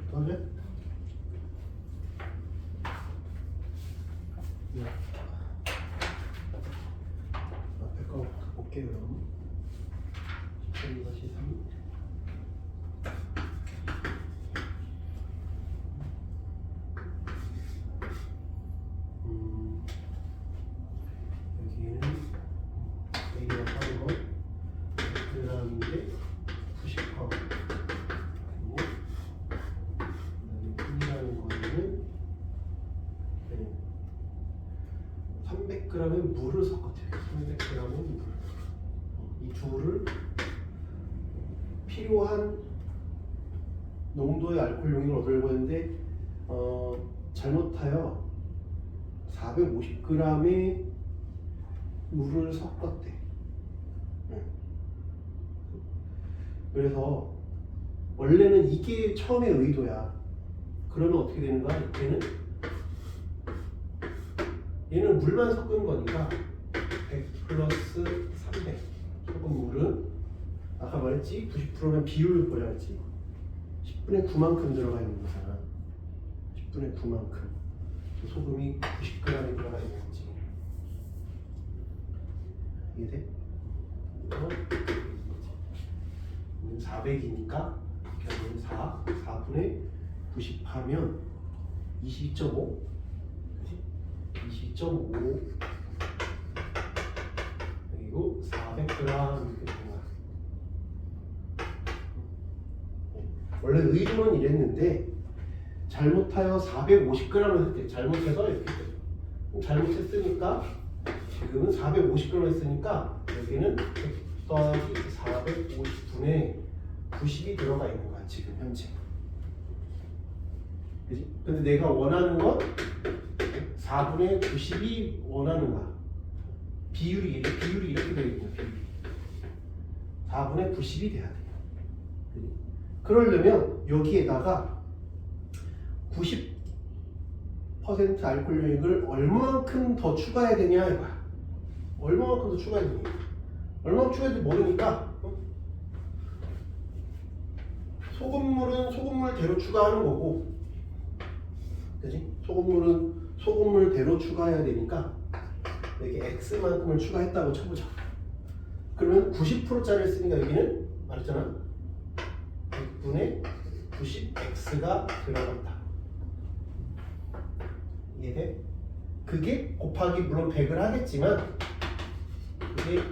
Speaker 1: 도와줘? 네. 앞에 거 볼게요. 그럼 10-3 여기는 A가 빠른 건 100g인데 90g 그리고 B라는 거는 300g의 물을 섞었대요. 300g의 물. 이 둘을 필요한 농도의 알코올 용액을 얻으려고 했는데 잘못하여 450g의 물을 섞었대. 그래서 원래는 이게 처음에 의도야. 그러면 어떻게 되는 거야? 얘는 물만 섞은 거니까 100 플러스 300 소금물은 아까 말했지 90%면 비율을 보자 했지 10분의 9만큼 들어가 있는 거잖아. 10분의 9만큼 소금이 90g이 들어가 있는 거지. 이해돼? 400이니까 결국은 4분의 90 하면 22.5 22.5 그리고 400g 이렇게 되는 거야. 원래 의도는 이랬는데 잘못하여 450g을 했대. 잘못해서 이렇게 됐대. 잘못했으니까 지금은 450g 했으니까 여기는 100 더하기 450분의 90이 들어가 있는 거야 지금 현재. 그지? 근데 내가 원하는 건 4분의 90이 원하는 거야. 비율이 이렇게 되어 있는 거야. 비율이 4분의 90이 돼야 돼. 그지? 그러려면 여기에다가 90% 알코올 용액을 얼마만큼 더 추가해야 되냐 이거야. 얼마만큼 더 추가해야 되냐. 얼마만큼 추가해도 모르니까 소금물은 소금물대로 추가하는 거고, 그지? 소금물은 소금물대로 추가해야 되니까 여기 X만큼을 추가했다고 쳐보자. 그러면 90%짜리를 쓰니까 여기는 말했잖아 100분의 90X가 들어간다. 이해돼? 그게 곱하기 물론 100을 하겠지만 그게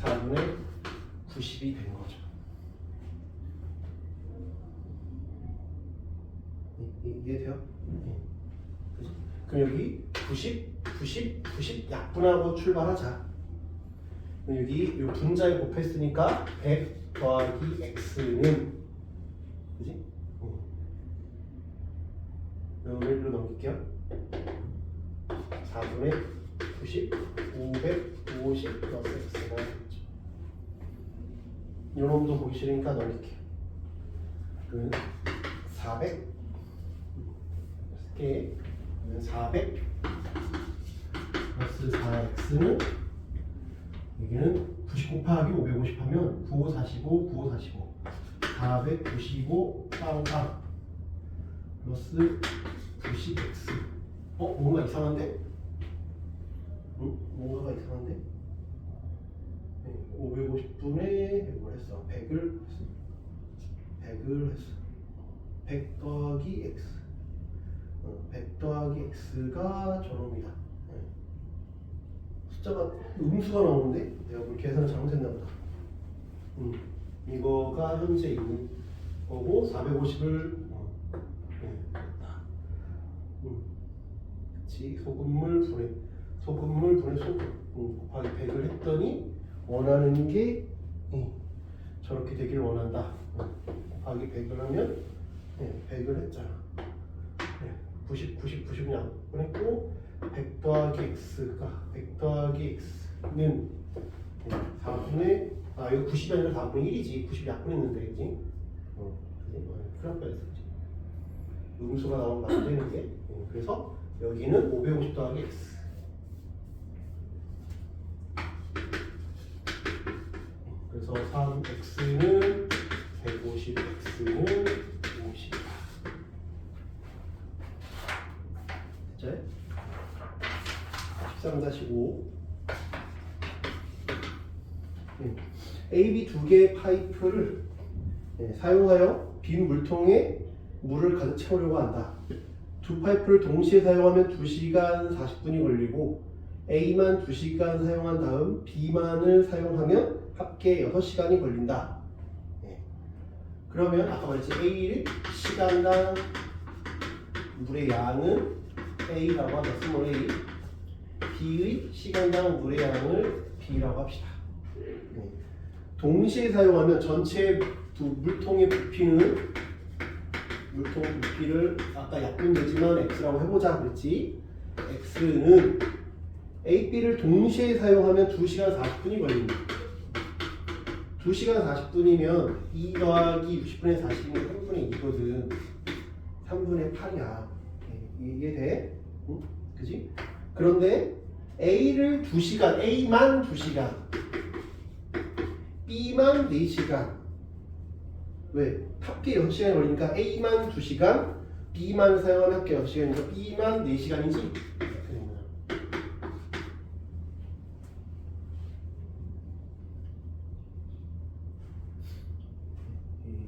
Speaker 1: 4분의 90이 된 거죠. 이해돼요? 그치? 그럼 여기 90, 90, 90 약분하고 출발하자. 그럼 여기 이 분자에 곱했으니까 100 더하기 x는 그지? 여기로 넘길게요. 4분의 90, 550 플러스 x가 되겠죠. 이 놈도 보기 싫으니까 넘길게요. 그러면 400 이렇게 400 플러스 4x는 여기는 90 곱하기 550 하면 9545 9545 495 빵빵 플러스 90x 뭔가 이상한데? 응? 뭔가가 이상한데? 네, 550분에 이걸 했어 100을 했어 100 더하기 x 100 더하기 x가 저놈이다. 숫자가 음수가 나오는데 내가 뭘 계산을 잘못했나 보다. 이거가 현재 있는 거고 450을 그치 소금물 분의 소금 곱하기 100을 했더니 원하는 게 저렇게 되길 원한다. 곱하기 100을 하면 100을 했잖아. 90, 90은 약분했고 100 더하기 x가 100 더하기 x는 4분의 이거 90이 아니라 4분의 1이지 90 약분했는데 그지? 그지? 큰일 날 뻔했었지. 음수가 나오면 안 되는 게 그래서 여기는 550 더하기 x 그래서 3x는 150x는 50 됐죠? 13-5 AB 두 개의 파이프를 사용하여 빈 물통에 물을 가득 채우려고 한다. 두 파이프를 동시에 사용하면 2시간 40분이 걸리고 A만 2시간 사용한 다음 B만을 사용하면 합계 6시간이 걸린다. 그러면 아까 말했지 A 시간당 물의 양은 A라고 하자. 스몰 A B의 시간당 물의 양을 B라고 합시다. 동시에 사용하면 전체 두 물통의 부피는 물통 부피를 아까 약분되지만 X라고 해보자 그랬지. X는 A, B를 동시에 사용하면 2시간 40분이 걸립니다. 2시간 40분이면 2 더하기 60분의 40이면 3분의 2거든. 3분의 8이야. 이게 돼? 응? 그지? 그런데 A를 2시간, A만 2시간, B만 4시간. 왜? 합계 6시간이 걸리니까 A만 2시간, B만 사용하면 합계 6시간이니까 B만 4시간이지?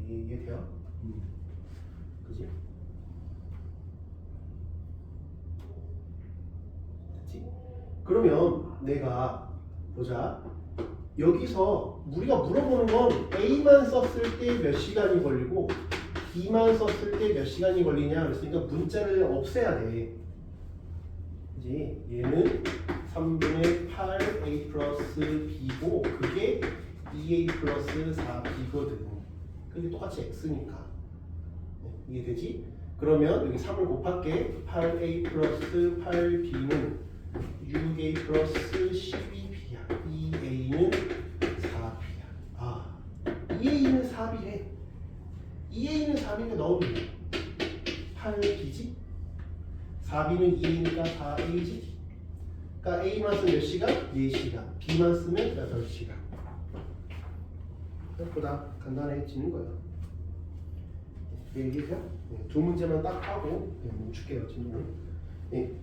Speaker 1: 이게 돼요? 그지? 됐지? 그러면 내가 보자. 여기서 우리가 물어보는 건 A만 썼을 때 몇 시간이 걸리고 B만 썼을 때 몇 시간이 걸리냐 그랬으니까 문자를 없애야 돼. 그지? 얘는 3분의 8A 플러스 B고 그게 2A 플러스 4B거든. 그게 똑같이 X니까. 이해되지? 그러면 여기 3을 곱할게. 8A 플러스 8B는 6A 플러스 12B야. 2A는 4B야. 2A는 4B래. 2A는 4B니까 넣으면 8B지? 4B는 2A니까 4A지? 그러니까 A만 쓰면 몇 시간? 4시간. B만 쓰면 8시간. 생각보다 간단해지는 거예요. 이해돼요? 두 문제만 딱 하고 멈출게요. 질문을.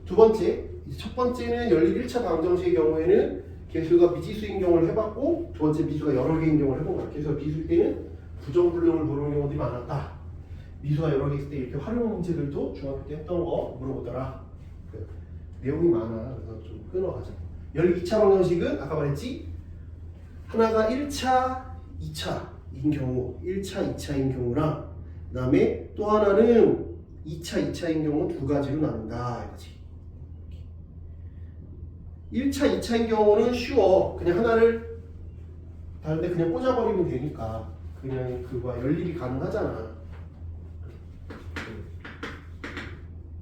Speaker 1: 두 번째, 첫 번째는 연립 1차 방정식의 경우에는 개수가 미지수인 경우를 해봤고 두 번째 미수가 여러 개인 경우를 해본 거야. 개수가 미수일 때는 부정불능을 물어보는 경우들이 많았다. 미수가 여러 개 있을 때 이렇게 활용 문제들도 중학교 때 했던 거 물어보더라. 내용이 많아. 그래서 좀 끊어가자. 연립 2차 방정식은 아까 말했지? 하나가 1차, 2차인 경우, 1차, 2차인 경우랑 그 다음에 또 하나는 2차인 경우는 두 가지로 나눈다 이거지. 1차, 2차인 경우는 쉬워. 그냥 하나를 다른데 그냥 꽂아버리면 되니까 그냥 그거와 연립이 가능하잖아.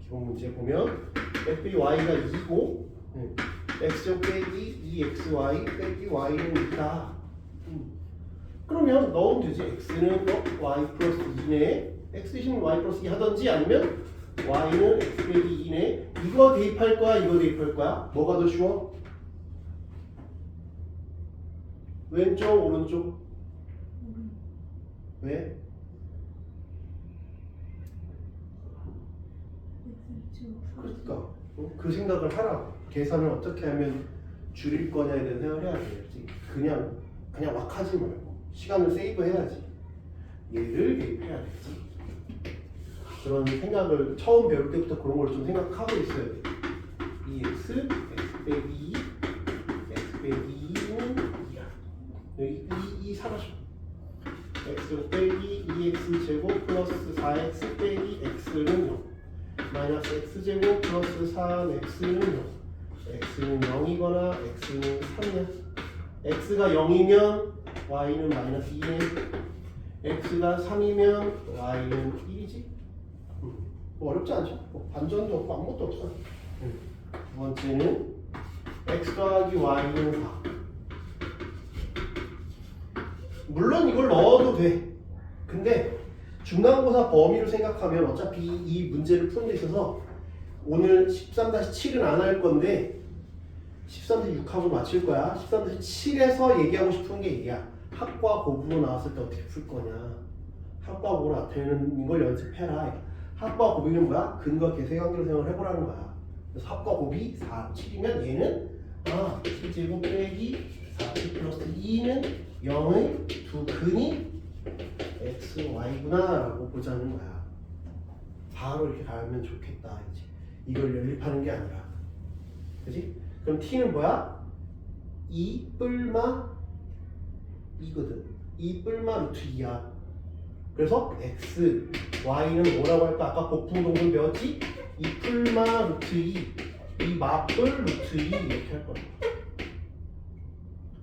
Speaker 1: 기본 문제 보면 fb y가 2고 x제곱 빼기 2xy 빼기 y는 있다. 그러면 넣으면 되지. x는 y 플러스 2네. x 대신 y 플러스 2 하던지 아니면 y는 x 빼기 2네. 이거 대입할 거야? 이거 대입할 거야? 뭐가 더 쉬워? 왼쪽 오른쪽? 왜? 그러니까 그 생각을 하라고. 계산을 어떻게 하면 줄일 거냐에 대한 생각을 해야 되지. 그냥 막 하지 말고 시간을 세이브 해야지. 얘를 대입해야 되지. 그런 생각을 처음 배울 때부터 그런 걸 좀 생각하고 있어야 돼. 2x, x 빼기 2, x 빼기 2는 2야. 여기 2 사라져. x 빼기 2x 제곱 플러스 4x 빼기 x는 0. 마이너스 x제곱 플러스 3x는 0. x는 0이거나 x는 3이야. x가 0이면 y는 마이너스 2네. x가 3이면 y는 1이지. 뭐 어렵지 않죠? 뭐 반전도 없고 아무것도 없어. 두 번째는 x 더하기 y는 4. 물론 이걸 넣어도 돼. 근데 중간고사 범위를 생각하면 어차피 이 문제를 푸는 데 있어서 오늘 13-7은 안 할 건데 13-6하고 맞출 거야. 13-7에서 얘기하고 싶은 게 얘야. 합과 곱으로 나왔을 때 어떻게 풀 거냐. 합과 곱으로 나타내는 걸 연습해라. 합과 곱이는 뭐야? 근과 계수의 관계로 해보라는 거야. 그래서 합과 곱이 4, 7이면 얘는 7제곱 빼기 4 플러스 2는 0의 두 근이 x, y구나 라고 보자는 거야. 바로 이렇게 가면 좋겠다. 이걸 연립하는 게 아니라. 그지? 그럼 t는 뭐야? 2 뿔마 2거든. 2 뿔마 루트 2야. 그래서 x, y는 뭐라고 할까? 아까 복분동분 배웠지? 2 뿔마 루트 2, 2 마뿔 루트 2 이렇게 할 거야.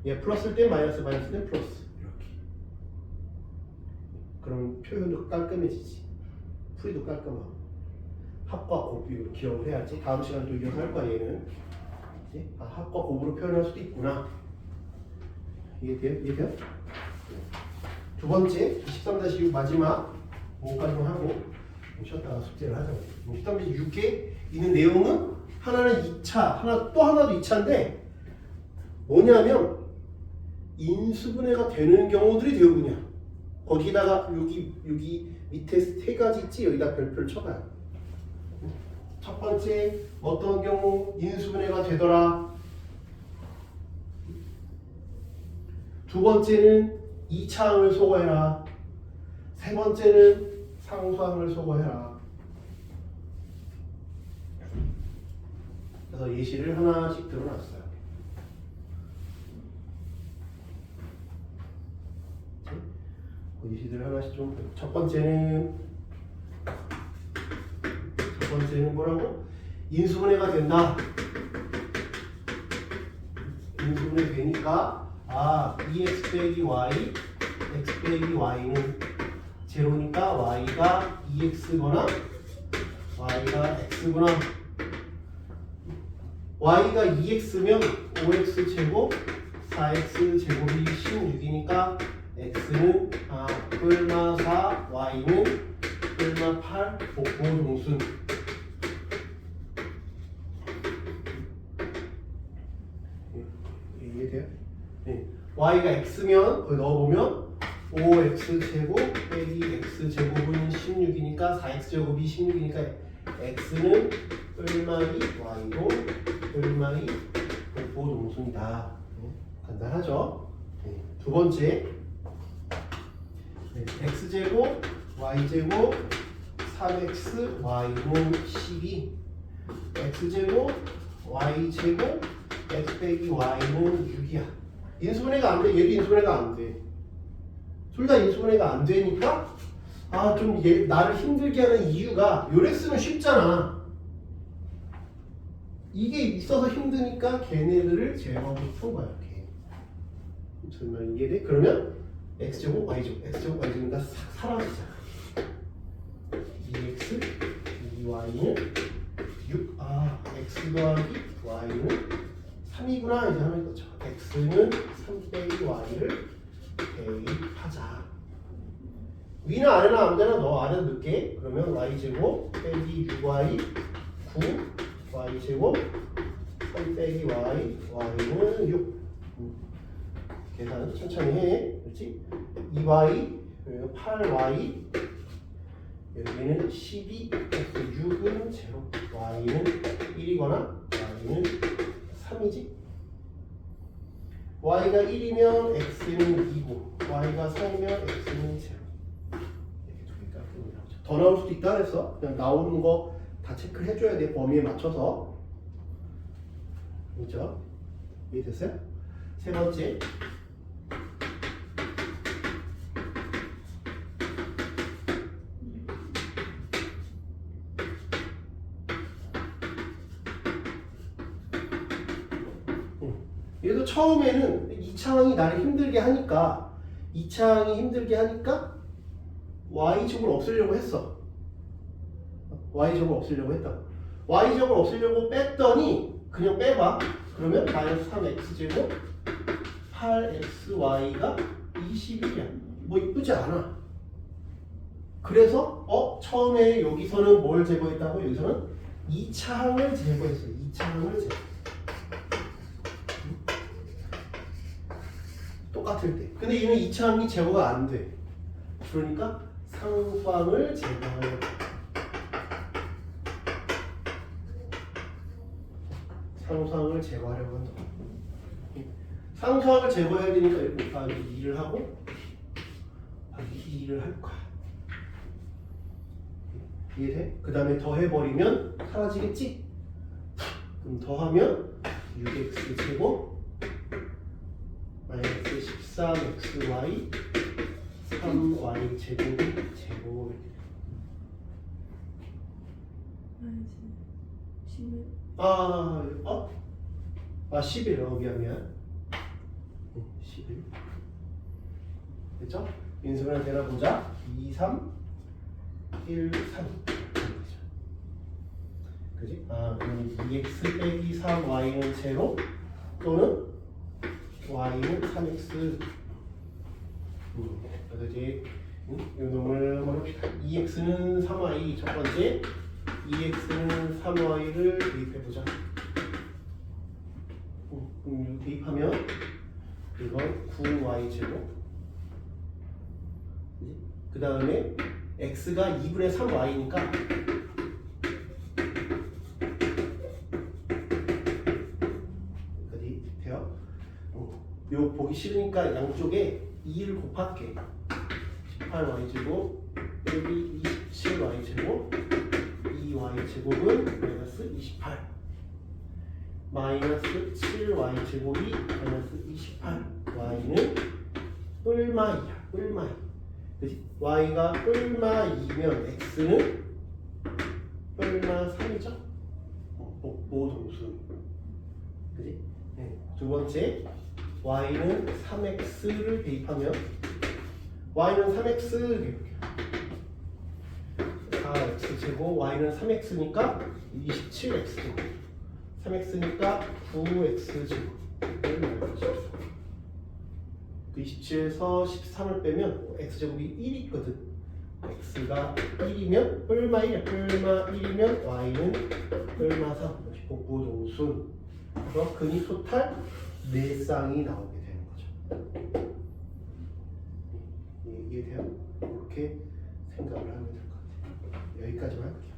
Speaker 1: 얘 플러스일 때 마이너스, 마이너스일 때 플러스. 이렇게. 그럼 표현도 깔끔해지지. 풀이도 깔끔하고. 합과 곱으로 기억을 해야지. 다음 시간 또 이어서 할 거야 얘는. 그치? 합과 곱으로 표현할 수도 있구나. 이해돼요? 이해돼요? 두 번째 13-6 마지막 5까지만 하고 쉬었다가 숙제를 하자. 13-6에 있는 내용은 하나는 2차, 또 하나도 2차인데 뭐냐면 인수분해가 되는 경우들이 대부분이야. 거기다가 여기 밑에 세 가지 있지? 여기다 별표를 쳐봐요. 첫 번째 어떤 경우 인수분해가 되더라. 두 번째는 2차항을 소거해라. 세 번째는 상수항을 소거해라. 그래서 예시를 하나씩 들어놨어요. 예시들 하나씩 좀. 첫 번째는 뭐라고? 인수분해가 된다. 인수분해 되니까 2x 빼기 y, x 빼기 y는 제로니까 y가 2x거나 y가 x구나. y가 2x면 5x 제곱 4x 제곱이 16이니까 x는 뿔마 4, y는 뿔마 8 복고동순. 이해돼요? 네. y가 x면 거기 넣어보면 5x 제곱 빼기 x 제곱은 16이니까 4x 제곱이 16이니까 x는 뿔마 2, y도 뿔마 2 복고동순이다. 간단하죠? 네. 두 번째 x제곱 y제곱 3x y는 12 x제곱 y제곱 x 빼기 y는 6이야. 인수분해가 안 돼. 얘도 인수분해가 안 돼. 둘 다 인수분해가 안 되니까 아, 좀 나를 힘들게 하는 이유가 요래 쓰면 쉽잖아. 이게 있어서 힘드니까 걔네들을 제거하고 싶은 거야. 이렇게. 무슨 말 이해돼? 그러면 x제곱 y제곱 x제곱 y제곱이니까 사라지잖아. 2x 2y는 6. x 더하기 y는 3이구나. 이제 하는 거죠. x는 3 빼기 y를 대입하자. 위나 아래나 아무데나 너 아래 넣을게. 그러면 y제곱 빼기 6y 9 y제곱 3 빼기 y y는 6. 계산 천천히 해. 그렇지? 2y 8y 여기는 12 6은 0 y는 1이거나 y는 3이지. y가 1이면 x는 2고 y가 3이면 x는 0. 이렇게 두 개가 나오죠. 더 나올 수도 있다 그랬어. 그냥 나오는 거 다 체크를 해줘야 돼. 범위에 맞춰서. 그렇죠? 이해됐어요? 세 번째. 얘도 처음에는 이 창이 나를 힘들게 하니까 y제곱을 없애려고 했어. y제곱을 없애려고 했다. y제곱을 없애려고 뺐더니 그냥 빼봐. 그러면 마이너스 3x제곱 8xy가 21이야. 뭐 이쁘지 않아. 그래서 처음에 여기서는 뭘 제거했다고? 여기서는 이 창을 제거했어요. 이 창을 제거. 똑같을 때. 근데 얘는 이 창이 제거가 안 돼. 그러니까 상수항을 제거하려고. 상수항을 제거하려고 한다. 상수항을 제거해야 되니까 이렇게 곱하기 2를 하고 곱하기 2를 할 거야. 이해돼? 그 다음에 더해버리면 사라지겠지? 그럼 더하면 6x 제곱 마이너스 13xy 3y 제곱이 제곱.
Speaker 2: 아니지.
Speaker 1: 11. 미안. 11. 됐죠? 인수분해 되나 보자. 2, 3, 1, 3. 그지? 그럼 2x 빼기 3y는 제로 또는 y는 3x. 그래서 이제 이 놈을 한번 합시다. 2x는 3y 첫 번째, 2x는 3y를 대입해보자. 그럼 대입하면 이건 9y 제곱. 그 다음에 x가 2분의 3y니까 여기까지 돼요. 요 보기 싫으니까 양쪽에 2를 곱할게. 18y 제곱 빼기 27y 제곱 2y 제곱은 마이너스 28 마이너스 7y 제곱이 마이너스 28 y는 뿔마이야. 뿔마이. 그치? y가 뿔마이면 x는 뿔마 3이죠? 모동수. 그치? 네. 두 번째 y는 3x를 대입하면 y는 3x 이렇게 4x 제곱 y는 3x니까 27x 제곱 3x니까 9x 제곱 27에서 13을 빼면 x제곱이 1이 있거든. x가 1이면 뿔마 1이야. 뿔마 1이면 y는 뿔마 3 복부동순. 그래서 근이 토탈 4쌍이 나오게 되는 거죠. 이해돼요? 이렇게 생각을 하면 될 것 같아요. 여기까지만 할게요.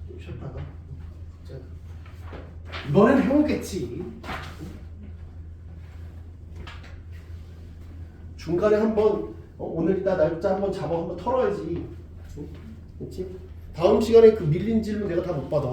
Speaker 1: 좀 쉬었다가 이번엔 해오겠지. 중간에 한번 오늘 이따 날짜 한번 잡아 한번 털어야지. 그렇지? 다음 시간에 그 밀린 질문 내가 다 못 받아.